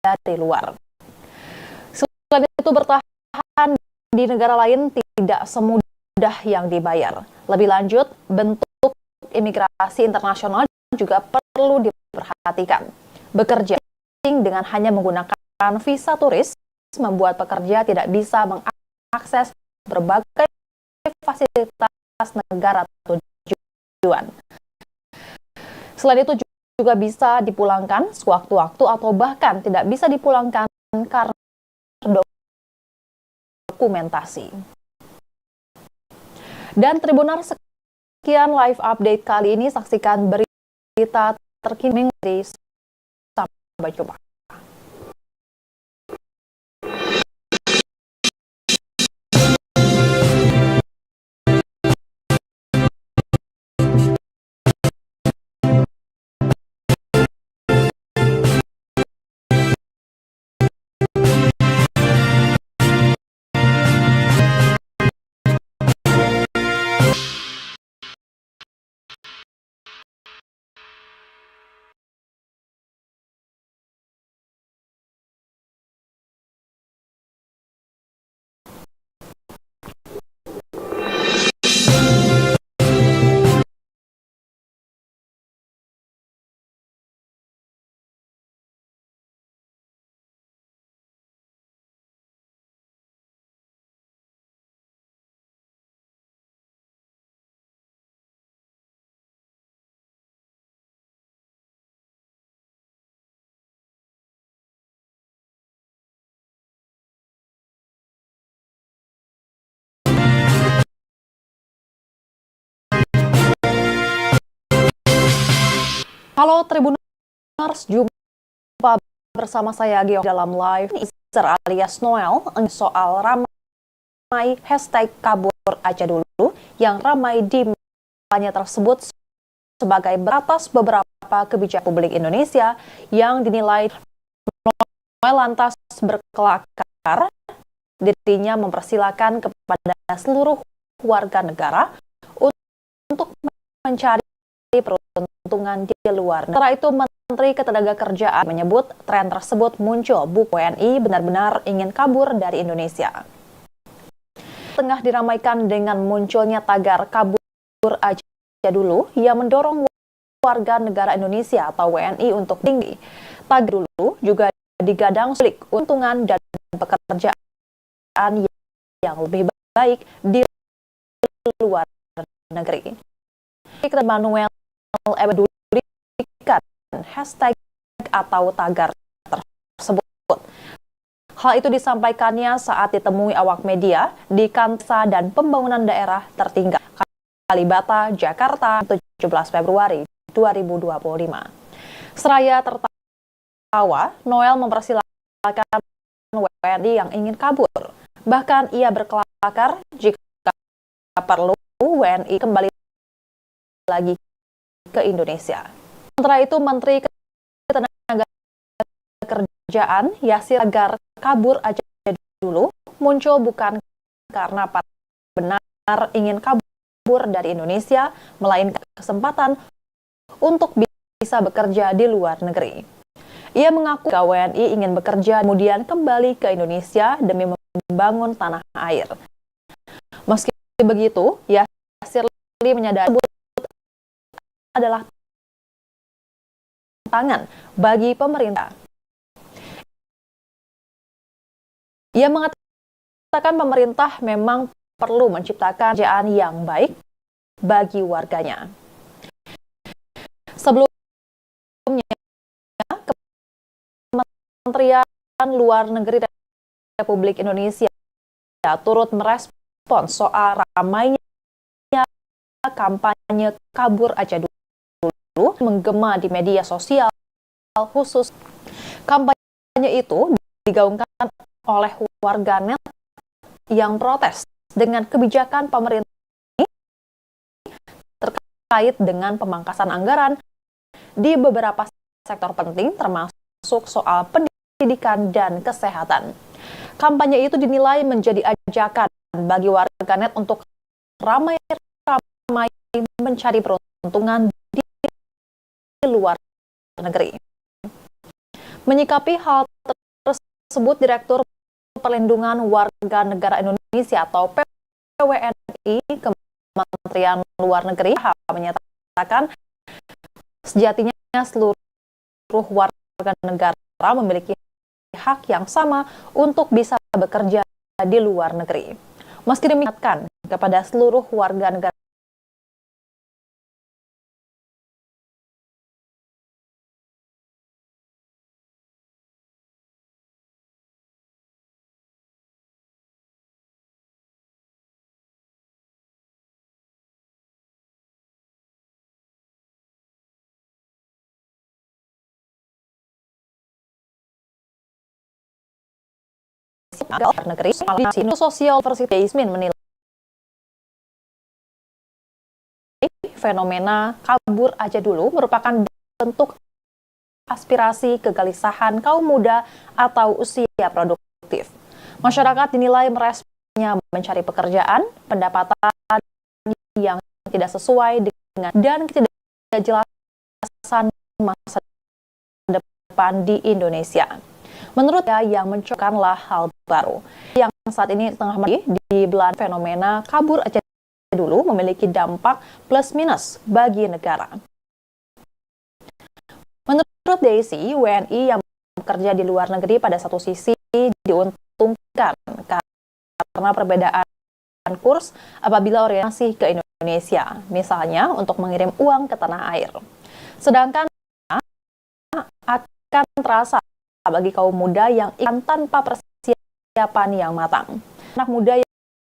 dari luar. Selain itu, bertahan di negara lain tidak semudah yang dibayar. Lebih lanjut, bentuk imigrasi internasional juga perlu diperhatikan. Bekerja dengan hanya menggunakan visa turis membuat pekerja tidak bisa mengakses berbagai fasilitas negara tujuan. Selain itu juga bisa dipulangkan sewaktu-waktu atau bahkan tidak bisa dipulangkan karena dokumentasi. Dan Tribunar, sekian live update kali ini. Saksikan berita terkini dari sampai jumpa. Halo Tribuners, jumpa bersama saya Gio dalam live Easter alias Noel soal ramai hashtag kabur aja dulu yang ramai di kampanye tersebut sebagai batas beberapa kebijakan publik Indonesia yang dinilai Noel lantas berkelakar dirinya mempersilahkan kepada seluruh warga negara untuk mencari peruntungan di luar. Setelah itu, Menteri Ketenagakerjaan menyebut tren tersebut muncul buku WNI benar-benar ingin kabur dari Indonesia. Tengah diramaikan dengan munculnya tagar kabur aja dulu yang mendorong warga negara Indonesia atau WNI untuk tinggi. Tagar dulu juga digadang sulit keuntungan dan pekerjaan yang lebih baik di luar negeri. Manuel duplikat hashtag atau tagar tersebut. Hal itu disampaikannya saat ditemui awak media di Kantor dan Pembangunan Daerah Tertinggal Kalibata, Jakarta, 17 Februari 2025. Seraya tertawa, Noel mempersilahkan WNI yang ingin kabur. Bahkan ia berkelakar jika perlu WNI kembali lagi ke Indonesia. Sementara itu, Menteri Ketenagakerjaan Yasir agar kabur aja dulu muncul bukan karena benar ingin kabur dari Indonesia, melainkan kesempatan untuk bisa bekerja di luar negeri. Ia mengaku jika WNI ingin bekerja kemudian kembali ke Indonesia demi membangun tanah air. Meski begitu, Yasir menyadari adalah tantangan bagi pemerintah. Ia mengatakan pemerintah memang perlu menciptakan pekerjaan yang baik bagi warganya. Sebelumnya, Kementerian Luar Negeri Republik Indonesia turut merespons soal ramainya kampanye kabur aja dulu menggema di media sosial khusus. Kampanye itu digaungkan oleh warganet yang protes dengan kebijakan pemerintah terkait dengan pemangkasan anggaran di beberapa sektor penting termasuk soal pendidikan dan kesehatan. Kampanye itu dinilai menjadi ajakan bagi warganet untuk ramai-ramai mencari peruntungan di luar negeri. Menyikapi hal tersebut, Direktur Perlindungan Warga Negara Indonesia atau PWNI Kementerian Luar Negeri menyatakan sejatinya seluruh warga negara memiliki hak yang sama untuk bisa bekerja di luar negeri. Meski demikian, kepada seluruh warga negara negeri, Sosial University Ismin menilai fenomena kabur aja dulu merupakan bentuk aspirasi kegelisahan kaum muda atau usia produktif. Masyarakat dinilai meresponsnya mencari pekerjaan, pendapatan yang tidak sesuai dengan dan ketidakjelasan masa depan di Indonesia. Menurut dia, yang mencokanlah hal baru yang saat ini tengah di belakang fenomena kabur aja dulu memiliki dampak plus minus bagi negara. Menurut Daisy, WNI yang bekerja di luar negeri pada satu sisi diuntungkan karena perbedaan kurs apabila orientasi ke Indonesia, misalnya untuk mengirim uang ke tanah air. Sedangkan akan terasa bagi kaum muda yang tanpa persiapan yang matang. Anak muda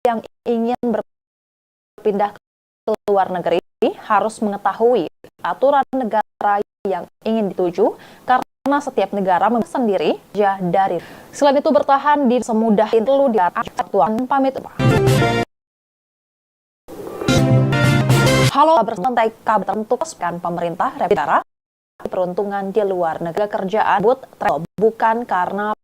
yang ingin berpindah ke luar negeri harus mengetahui aturan negara yang ingin dituju karena setiap negara sendiri dari. Selain itu bertahan di semudah itu perlu diatur. Pamit. Halo, bersantai kabar tertentukan pemerintah negara peruntungan di luar negeri kerjaan bukan karena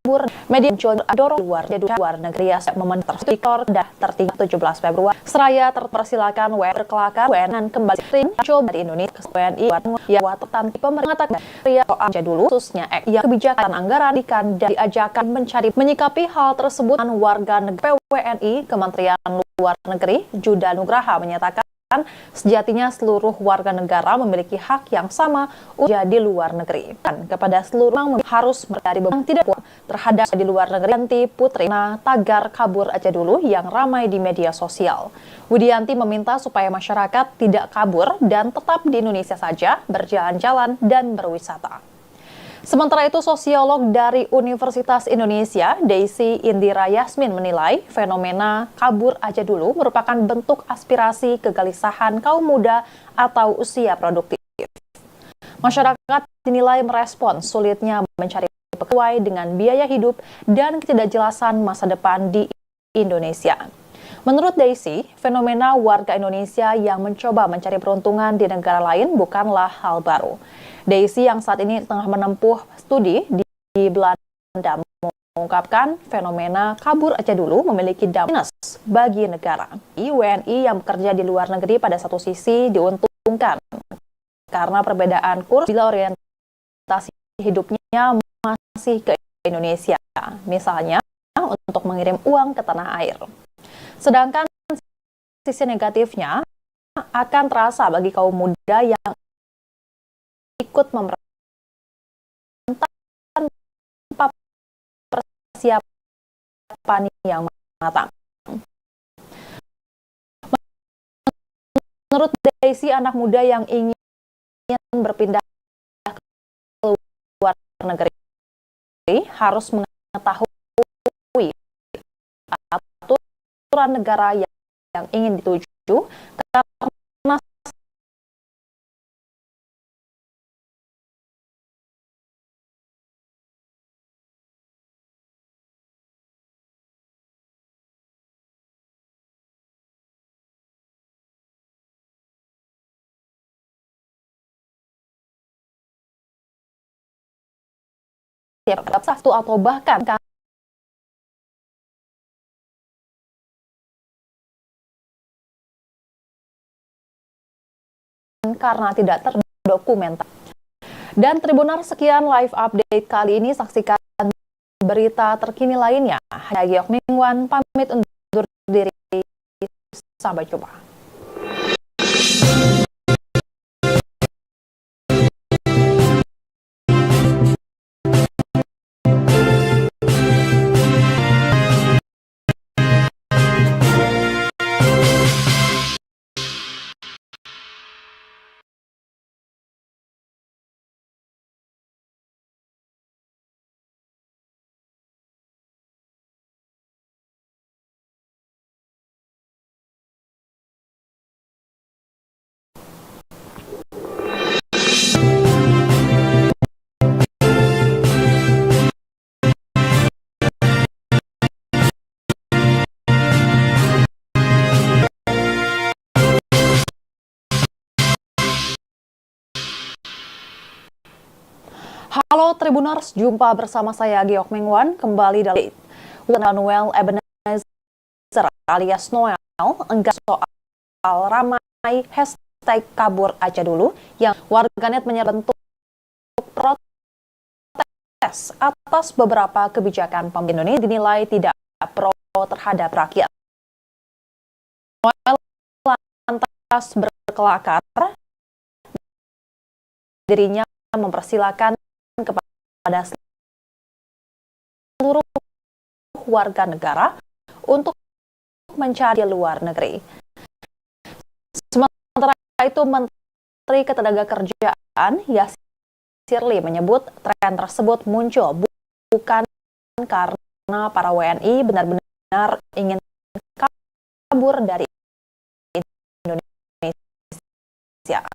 media dorong luar negeri mementar stiker dah tertinggal 17 Februari. Seraya terpersilakan berkelakar WNI kembali coba dari Indonesia ke WNI yang watatan pemerintah soal aja dulu khususnya yang kebijakan anggaran dan diajakan menyikapi hal tersebut warga negara PWNI Kementerian Luar Negeri Judah Nugraha menyatakan sejatinya seluruh warga negara memiliki hak yang sama untuk di luar negeri. Dan kepada seluruh orang harus mencari beban tidak puas terhadap di luar negeri. Widianti Putri tagar kabur aja dulu yang ramai di media sosial. Widianti meminta supaya masyarakat tidak kabur dan tetap di Indonesia saja, berjalan-jalan dan berwisata. Sementara itu, sosiolog dari Universitas Indonesia, Daisy Indira Yasmin menilai fenomena kabur aja dulu merupakan bentuk aspirasi kegelisahan kaum muda atau usia produktif. Masyarakat dinilai merespon sulitnya mencari pegawai dengan biaya hidup dan ketidakjelasan masa depan di Indonesia. Menurut Daisy, fenomena warga Indonesia yang mencoba mencari peruntungan di negara lain bukanlah hal baru. Daisy yang saat ini tengah menempuh studi di Belanda mengungkapkan fenomena kabur aja dulu memiliki dampak bagi negara. WNI yang bekerja di luar negeri pada satu sisi diuntungkan karena perbedaan kurs bila orientasi hidupnya masih ke Indonesia, misalnya untuk mengirim uang ke tanah air. Sedangkan sisi negatifnya akan terasa bagi kaum muda yang ikut memerantau tanpa persiapan yang matang. Menurut Daisy, anak muda yang ingin berpindah ke luar negeri harus mengetahui aturan negara yang ingin dituju karena satu atau bahkan karena tidak terdokumentasi. Dan Tribuners, sekian live update kali ini. Saksikan berita terkini lainnya. Saya Giok Mingwan pamit undur diri. Sampai jumpa. Halo Tribuners, jumpa bersama saya Giok Mingwan kembali dalam Noel Ebenezer alias Noel enggak soal ramai hashtag kabur aja dulu yang warganet bentuk protes atas beberapa kebijakan pemerintah Indonesia dinilai tidak pro terhadap rakyat. Noel lantas berkelakar dirinya mempersilahkan kepada seluruh warga negara untuk mencari luar negeri. Sementara itu, Menteri Ketenagakerjaan Yasir Limpo menyebut tren tersebut muncul bukan karena para WNI benar-benar ingin kabur dari Indonesia.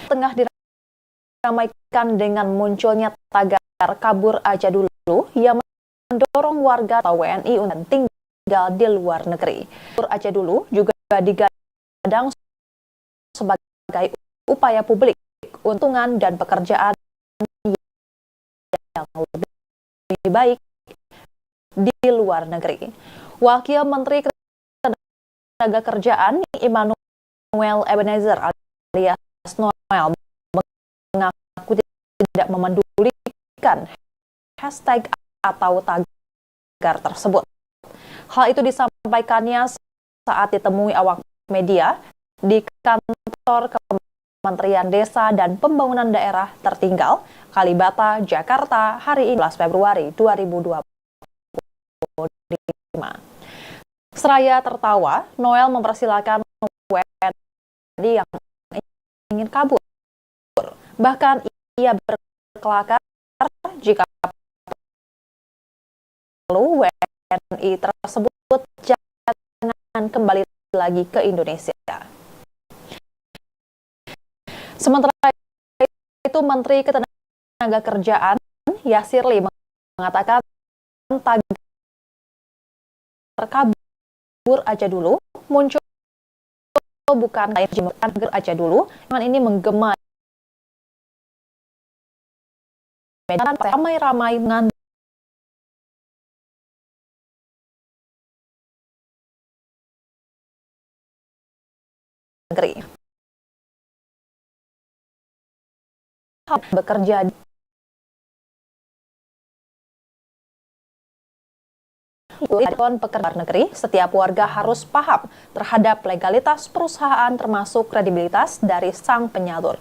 Tengah diramaikan dengan munculnya tagar kabur aja dulu yang mendorong warga atau WNI untuk tinggal di luar negeri. Kabur aja dulu juga digadang sebagai upaya publik untungan dan pekerjaan yang lebih baik di luar negeri. Wakil Menteri Ketenagakerjaan Immanuel Ebenezer alias Noel mengaku tidak memendulikan hashtag atau tagar tersebut. Hal itu disampaikannya saat ditemui awak media di kantor Kementerian Desa dan Pembangunan Daerah Tertinggal, Kalibata, Jakarta, hari ini 11 Februari 2025. Seraya tertawa, Noel mempersilahkan WNI yang ingin kabur. Bahkan ia berkelakar jika perlu WNI tersebut jangan kembali lagi ke Indonesia. Sementara itu, Menteri Ketenagakerjaan Yasir Limpo mengatakan tagar kabur aja dulu muncul bukan kabur aja dulu, yang ini menggema ramai-ramai mengandung negeri. Bekerja pekerja negeri, setiap warga harus paham terhadap legalitas perusahaan termasuk kredibilitas dari sang penyalur.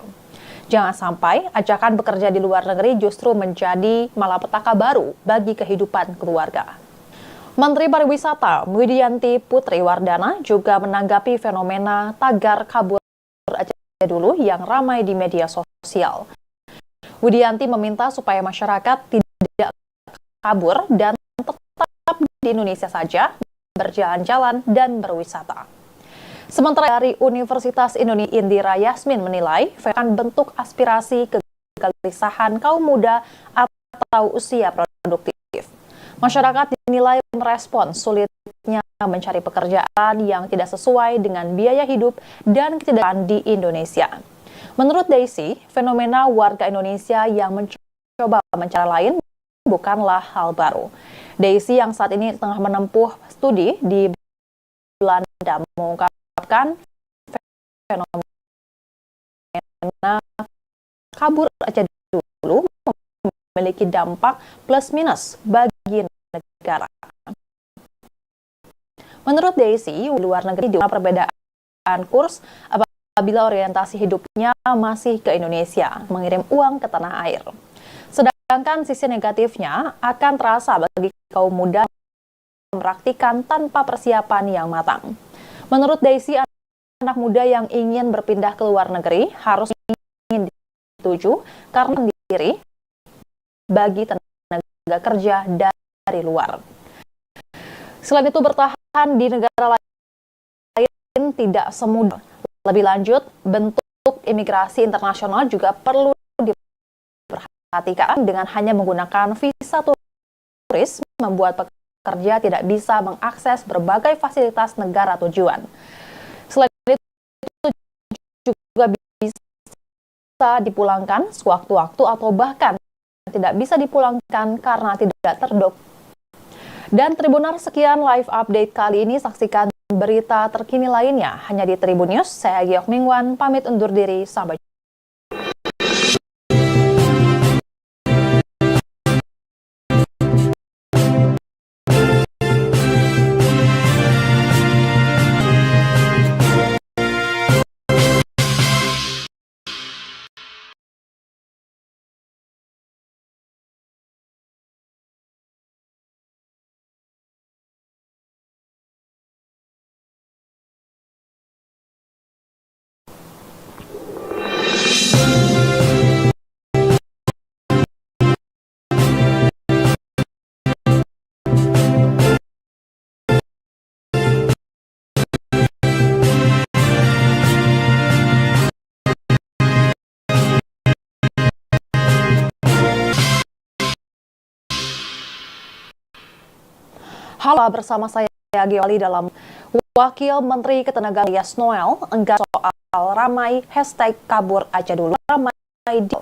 Jangan sampai ajakan bekerja di luar negeri justru menjadi malapetaka baru bagi kehidupan keluarga. Menteri Pariwisata Widianti Putri Wardana juga menanggapi fenomena tagar kabur aja dulu yang ramai di media sosial. Widianti meminta supaya masyarakat tidak kabur dan tetap di Indonesia saja, berjalan-jalan dan berwisata. Sementara dari Universitas Indonesia, Indira Yasmin menilai akan bentuk aspirasi kegelisahan kaum muda atau usia produktif. Masyarakat dinilai merespons sulitnya mencari pekerjaan yang tidak sesuai dengan biaya hidup dan ketidakadilan di Indonesia. Menurut Daisy, fenomena warga Indonesia yang mencoba mencari lain bukanlah hal baru. Daisy yang saat ini tengah menempuh studi di Belanda mengungkapkan fenomena kabur aja dulu memiliki dampak plus minus bagi negara. Menurut Daisy, di luar negeri di perbedaan kurs apabila orientasi hidupnya masih ke Indonesia, mengirim uang ke tanah air. Sedangkan sisi negatifnya akan terasa bagi kaum muda mempraktikkan tanpa persiapan yang matang. Menurut Daisy, anak muda yang ingin berpindah ke luar negeri harus ingin dituju karena diri bagi tenaga kerja dari luar. Selain itu, bertahan di negara lain tidak semudah. Lebih lanjut, bentuk imigrasi internasional juga perlu diperhatikan. Dengan hanya menggunakan visa turis, membuat pekerja tidak bisa mengakses berbagai fasilitas negara tujuan. Selain itu juga bisa dipulangkan sewaktu-waktu atau bahkan tidak bisa dipulangkan karena tidak terdokumentasi. Dan Tribuners, sekian live update kali ini. Saksikan berita terkini lainnya hanya di Tribun News. Saya Giok Mingwan, pamit undur diri. Sampai jumpa. Halo, bersama saya Gioli dalam Wakil Menteri Ketenagakerjaan Yas Noel enggan soal ramai hashtag kabur aja dulu ramai di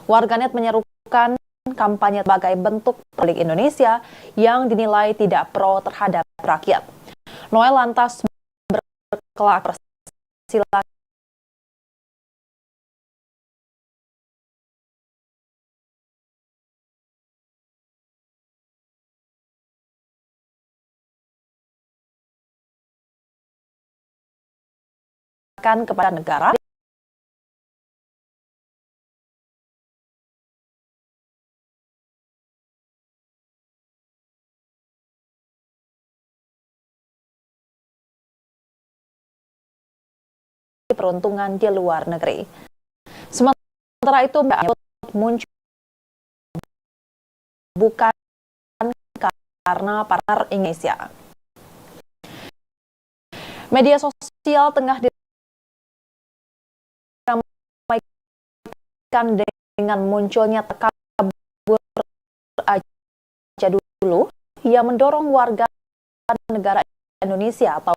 warganet menyerukan kampanye sebagai bentuk politik Indonesia yang dinilai tidak pro terhadap rakyat. Noel lantas berkelak silakan kepada negara peruntungan di luar negeri. Sementara itu muncul bukan karena partner Indonesia. Media sosial tengah diramaikan dengan munculnya kabur aja dulu yang mendorong warga negara Indonesia atau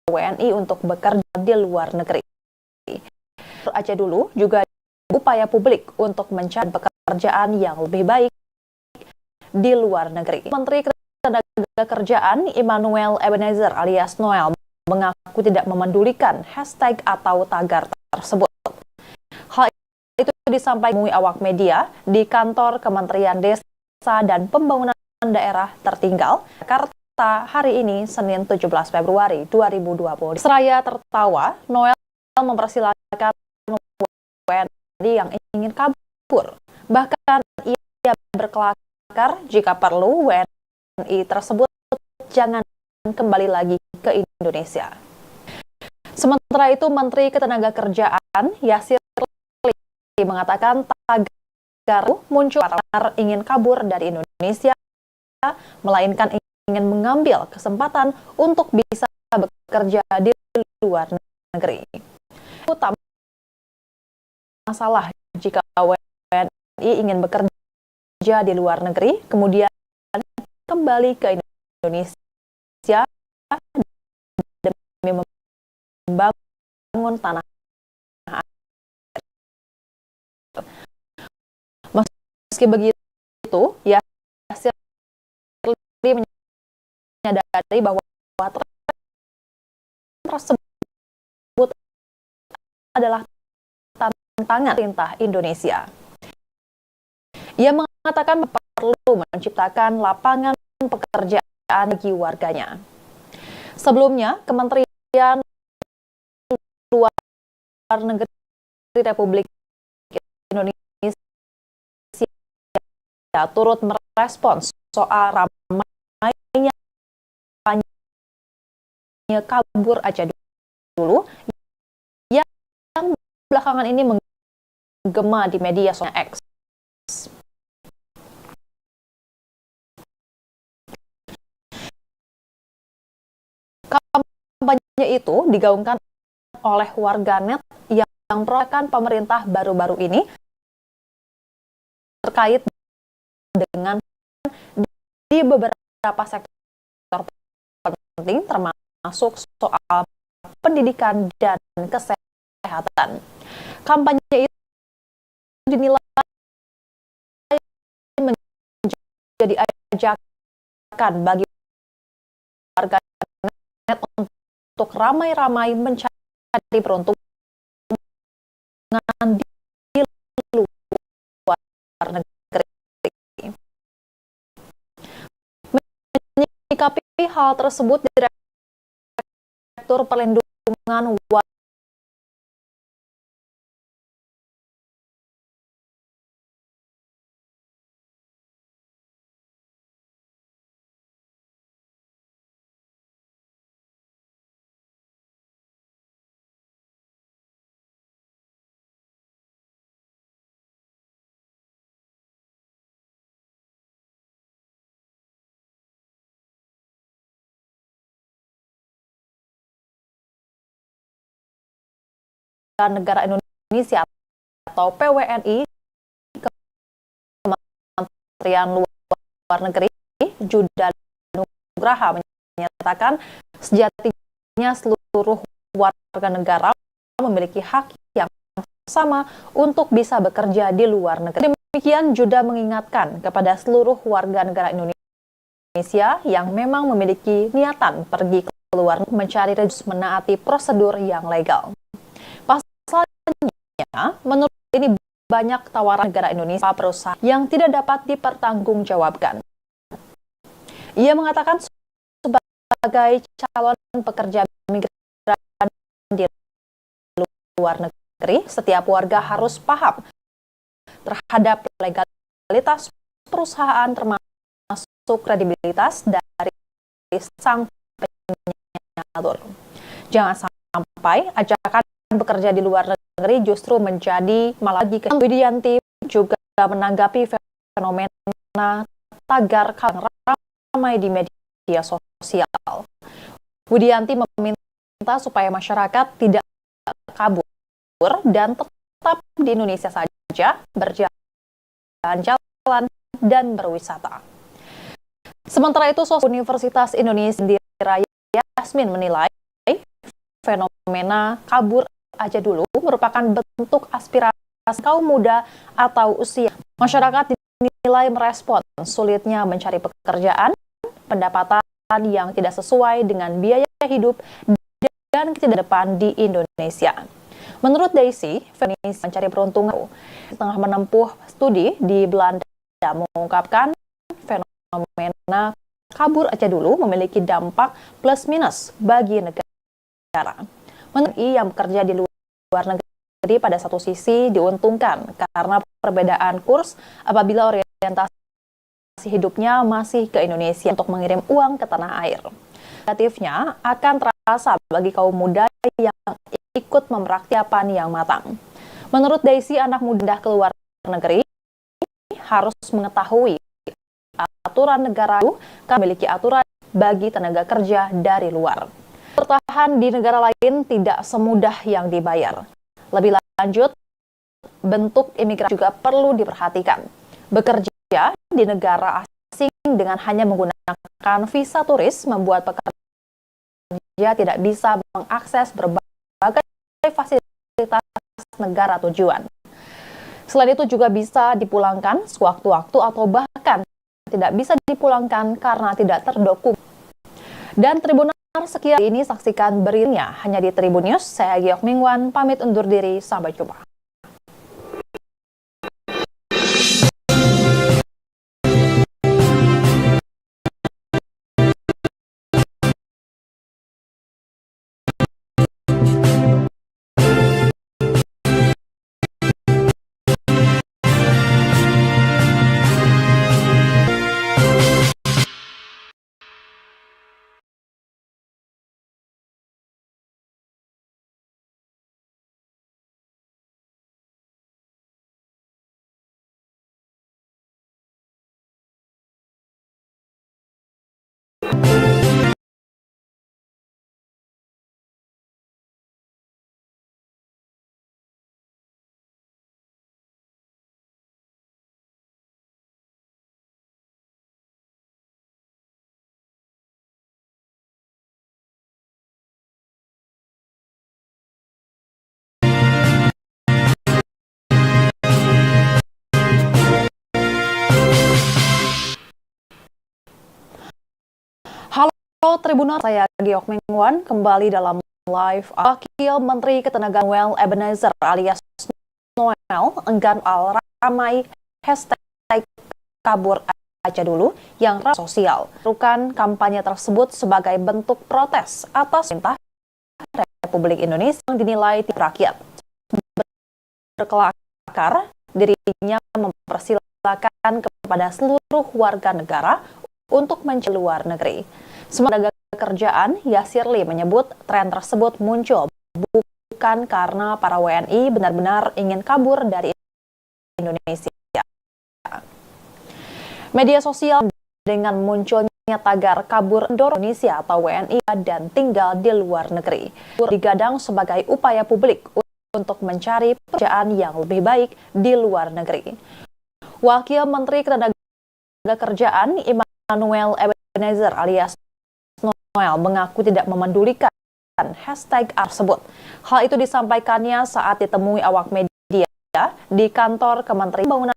WNI untuk bekerja di luar negeri. Aja dulu juga upaya publik untuk mencari pekerjaan yang lebih baik di luar negeri. Menteri Ketenagakerjaan Immanuel Ebenezer alias Noel mengaku tidak memendulikan hashtag atau tagar tersebut. Hal itu disampaikan melalui awak media di kantor Kementerian Desa dan Pembangunan Daerah Tertinggal, Jakarta hari ini, Senin 17 Februari 2020. Seraya tertawa, Noel mempersilahkan WNI yang ingin kabur. Bahkan ia berkelakar jika perlu WNI tersebut jangan kembali lagi ke Indonesia. Sementara itu, Menteri Ketenagakerjaan Yasir mengatakan tagar muncul karena ingin kabur dari Indonesia, melainkan ingin mengambil kesempatan untuk bisa bekerja di luar negeri. Tak masalah jika WNI ingin bekerja di luar negeri, kemudian kembali ke Indonesia demi membangun tanah air. Meski begitu, Yasir menyadari bahwa tersebut adalah tantangan pemerintah Indonesia. Ia mengatakan perlu menciptakan lapangan pekerjaan bagi warganya. Sebelumnya, Kementerian Luar Negeri Republik Indonesia turut merespons soal ramainya kabur aja dulu yang belakangan ini menggema di media sosial X. Kampanye itu digaungkan oleh warganet yang proyekan pemerintah baru-baru ini terkait dengan di beberapa sektor penting termasuk soal pendidikan dan kesehatan. Kampanye itu dinilai menjadi ajakan bagi warga net untuk ramai-ramai mencari peruntungan di luar negeri. Menyikapi hal tersebut, Direktur Perlindungan Negara Indonesia atau PWNI, Kementerian Luar Negeri Judah Nugraha menyatakan sejatinya seluruh warga negara memiliki hak yang sama untuk bisa bekerja di luar negeri. Demikian Judah mengingatkan kepada seluruh warga negara Indonesia yang memang memiliki niatan pergi keluar mencari rezeki, menaati prosedur yang legal. Pasalnya, menurut ini banyak tawaran negara Indonesia perusahaan yang tidak dapat dipertanggungjawabkan. Ia mengatakan sebagai calon pekerja migran di luar negeri, setiap warga harus paham terhadap legalitas perusahaan termasuk kredibilitas dari sang penyatur. Jangan sampai ajakan bekerja di luar negeri justru menjadi malah lagi. Widianti juga menanggapi fenomena tagar ramai di media sosial. Widianti meminta supaya masyarakat tidak kabur dan tetap di Indonesia saja, berjalan-jalan dan berwisata. Sementara itu, Universitas Indonesia Yasmin menilai fenomena kabur aja dulu merupakan bentuk aspirasi kaum muda atau usia. Masyarakat dinilai merespon sulitnya mencari pekerjaan, pendapatan yang tidak sesuai dengan biaya hidup dan tidak depan di Indonesia. Menurut Daisy, feminis mencari peruntungan tengah menempuh studi di Belanda mengungkapkan fenomena kabur aja dulu memiliki dampak plus minus bagi negara. Menurut yang bekerja di luar negeri pada satu sisi diuntungkan karena perbedaan kurs apabila orientasi hidupnya masih ke Indonesia untuk mengirim uang ke tanah air. Negatifnya akan terasa bagi kaum muda yang ikut mempraktikan yang matang. Menurut Daisy, anak muda ke luar negeri harus mengetahui aturan negara itu kan memiliki aturan bagi tenaga kerja dari luar. Bertahan di negara lain tidak semudah yang dibayar. Lebih lanjut, bentuk imigrasi juga perlu diperhatikan. Bekerja di negara asing dengan hanya menggunakan visa turis membuat pekerja tidak bisa mengakses berbagai fasilitas negara tujuan. Selain itu juga bisa dipulangkan sewaktu-waktu atau bahkan tidak bisa dipulangkan karena tidak terdokumen. Dan Tribun sekian ini saksikan beritanya hanya di Tribun News. Saya Giok Mingwan pamit undur diri, sampai jumpa. Halo Tribuners, saya Giok Mingwan kembali dalam live. Wakil Menteri Ketenagakerjaan Noel Ebenezer alias Noel enggan ramai hashtag kabur aja dulu yang sosial. Rukan kampanye tersebut sebagai bentuk protes atas perintah Republik Indonesia yang dinilai rakyat. Berkelakar, dirinya mempersilahkan kepada seluruh warga negara untuk mencari luar negeri. Sementara kerjaan, Yasirli menyebut tren tersebut muncul bukan karena para WNI benar-benar ingin kabur dari Indonesia. Media sosial dengan munculnya tagar kabur Indonesia atau WNI dan tinggal di luar negeri digadang sebagai upaya publik untuk mencari pekerjaan yang lebih baik di luar negeri. Wakil Menteri Ketenagakerjaan Immanuel Ebenezer alias Noel mengaku tidak memedulikan hashtag tersebut. Hal itu disampaikannya saat ditemui awak media di kantor Kementerian Pembangunan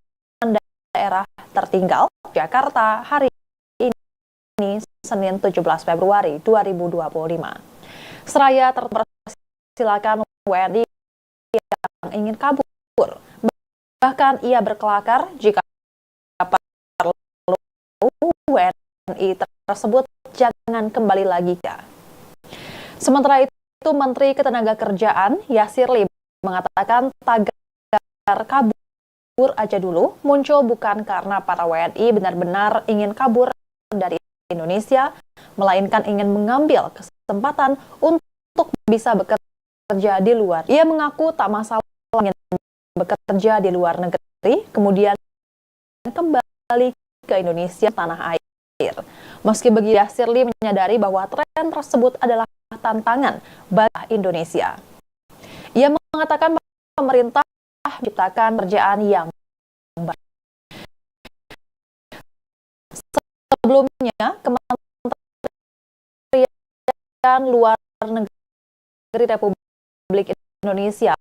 Daerah Tertinggal, Jakarta hari ini, Senin 17 Februari 2025. Seraya terpersilakan WNI yang ingin kabur. Bahkan ia berkelakar jika perlu WNI tersebut jangan kembali lagi. Sementara itu, Menteri Ketenagakerjaan Yasirli mengatakan tagar kabur aja dulu muncul bukan karena para WNI benar-benar ingin kabur dari Indonesia, melainkan ingin mengambil kesempatan untuk bisa bekerja di luar. Ia mengaku tak masalah ingin bekerja di luar negeri, kemudian kembali ke Indonesia, tanah air. Meski begitu, Sirly menyadari bahwa tren tersebut adalah tantangan bagi Indonesia. Ia mengatakan pemerintah menciptakan pekerjaan yang baik. Sebelumnya, Kementerian Luar Negeri Republik Indonesia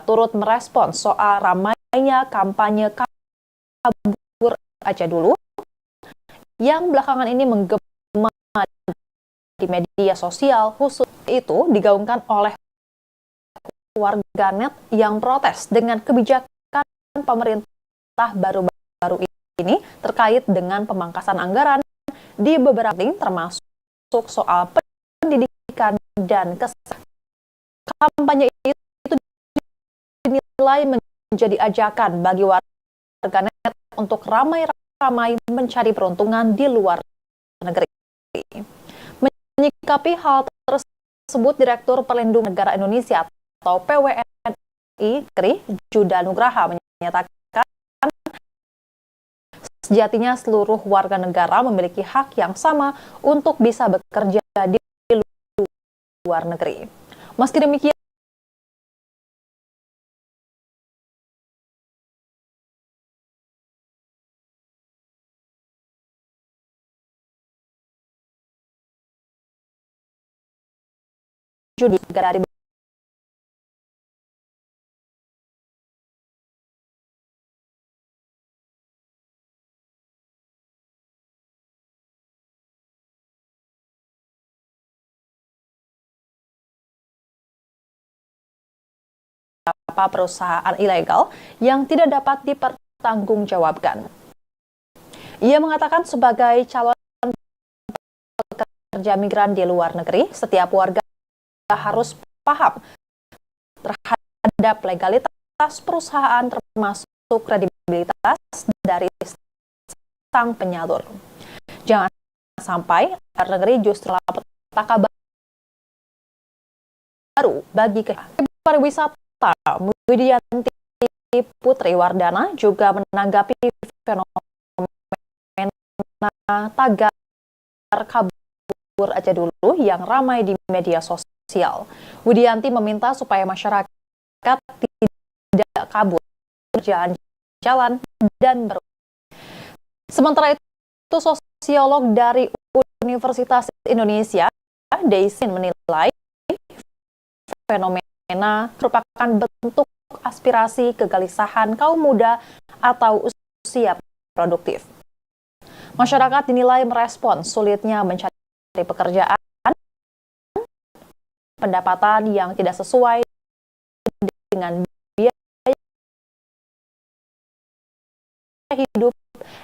turut merespons soal ramainya kampanye kabur aja dulu yang belakangan ini menggema di media sosial, khusus itu digaungkan oleh warganet yang protes dengan kebijakan pemerintah baru-baru ini terkait dengan pemangkasan anggaran di beberapa termasuk soal pendidikan dan kesehatan. Kampanye itu dinilai menjadi ajakan bagi warganet untuk ramai-ramai mencari peruntungan di luar negeri. Menyikapi hal tersebut, Direktur Perlindungan Negara Indonesia atau PWNI, Juda Nugraha, menyatakan sejatinya seluruh warga negara memiliki hak yang sama untuk bisa bekerja di luar negeri. Meski demikian, di negara dari beberapa perusahaan ilegal yang tidak dapat dipertanggungjawabkan. Ia mengatakan sebagai calon pekerja migran di luar negeri, setiap warga harus paham terhadap legalitas perusahaan termasuk kredibilitas dari sang penyalur. Jangan sampai luar negeri justru petaka baru bagi pariwisata. Widianti Putri Wardana juga menanggapi fenomena tagar kabur aja dulu yang ramai di media sosial. Widianti meminta supaya masyarakat tidak kabur, jalan dan sementara itu, sosiolog dari Universitas Indonesia, Daisy menilai fenomena merupakan bentuk aspirasi kegelisahan kaum muda atau usia produktif. Masyarakat dinilai merespon sulitnya mencari pekerjaan, pendapatan yang tidak sesuai dengan biaya hidup,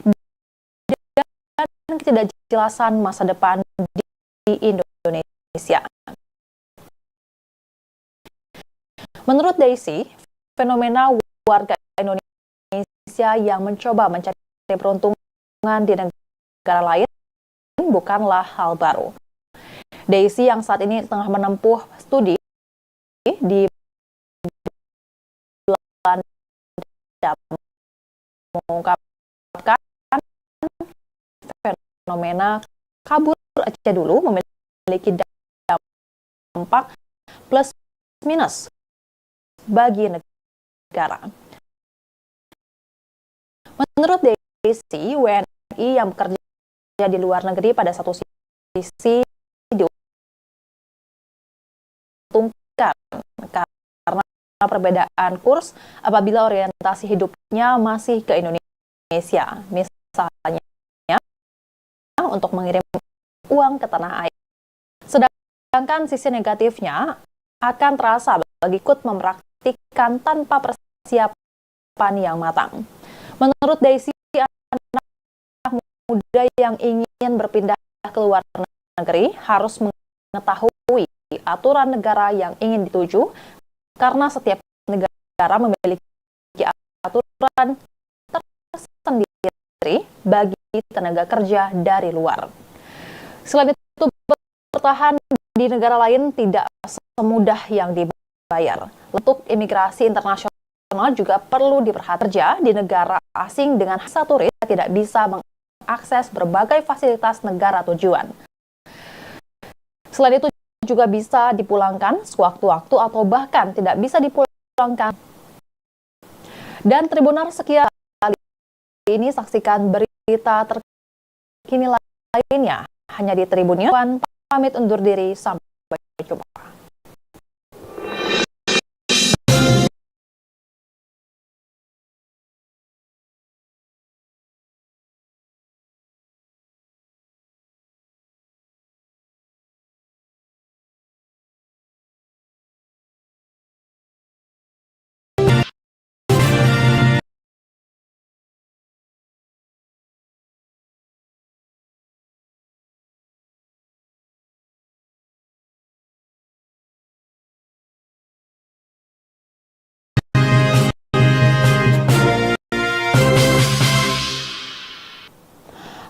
dan ketidakjelasan masa depan di Indonesia. Menurut Daisy, fenomena warga Indonesia yang mencoba mencari peruntungan di negara lain bukanlah hal baru. Daisy yang saat ini tengah menempuh studi di Belanda mengungkapkan fenomena kabur aja dulu memiliki dampak plus minus bagi negara. Menurut Daisy, WNI yang bekerja di luar negeri pada satu sisi diuntungkan karena perbedaan kurs apabila orientasi hidupnya masih ke Indonesia, misalnya untuk mengirim uang ke tanah air. Sedangkan sisi negatifnya akan terasa bagi ikut mempraktikkan tanpa persiapan yang matang. Menurut Daisy, anak muda yang ingin berpindah ke luar negeri harus mengetahui aturan negara yang ingin dituju, karena setiap negara memiliki aturan tersendiri bagi tenaga kerja dari luar. Selain itu, bertahan di negara lain tidak semudah yang dibayar. Untuk imigrasi internasional juga perlu diperhatikan. Kerja di negara asing dengan visa turis tidak bisa mengakses berbagai fasilitas negara tujuan. Selain itu juga bisa dipulangkan sewaktu-waktu atau bahkan tidak bisa dipulangkan. Dan Tribuners, sekian kali ini saksikan berita terkini lainnya hanya di Tribunnya. Pamit undur diri, sampai jumpa.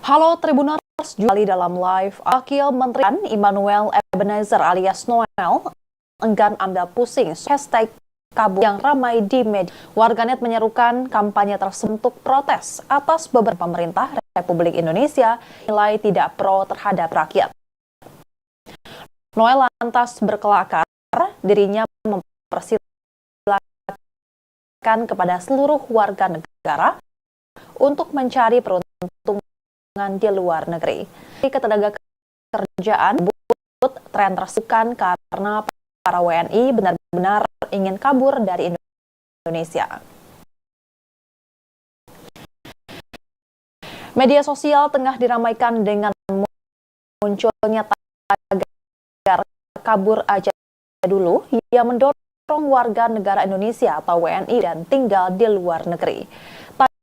Halo Tribuners, kembali dalam live. Wakil Menteri Immanuel Ebenezer alias Noel enggan ambil pusing hashtag kabur yang ramai di media. Warganet menyerukan kampanye tersebut untuk protes atas beberapa pemerintah Republik Indonesia nilai tidak pro terhadap rakyat. Noel lantas berkelakar, dirinya mempersilahkan kepada seluruh warga negara untuk mencari peruntungan di luar negeri. Ketenaga kerjaan tren tersebut karena para WNI benar-benar ingin kabur dari Indonesia. Media sosial tengah diramaikan dengan munculnya tagar kabur aja dulu yang mendorong warga negara Indonesia atau WNI dan tinggal di luar negeri.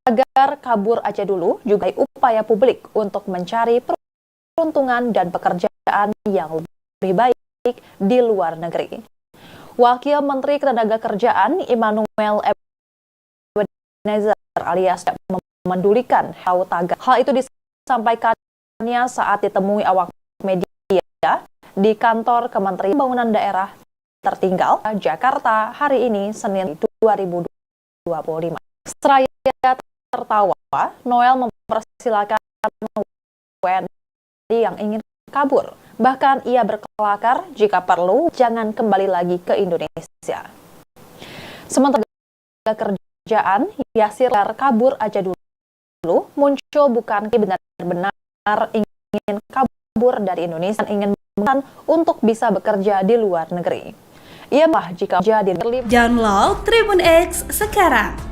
Tagar kabur aja dulu juga upaya publik untuk mencari peruntungan dan pekerjaan yang lebih baik di luar negeri. Wakil Menteri Ketenagakerjaan Immanuel Ebenezer alias memendulikan tagar. Hal itu disampaikannya saat ditemui awak media di kantor Kementerian Pembangunan Daerah Tertinggal Jakarta hari ini Senin 2025. Seraya tertawa, Noel mempersilahkan WNI yang ingin kabur. Bahkan ia berkelakar jika perlu jangan kembali lagi ke Indonesia. Sementara kerjaan Yasir kabur aja dulu muncul bukan benar-benar ingin kabur dari Indonesia, ingin untuk bisa bekerja di luar negeri. Ia jika jadi download Tribun X sekarang.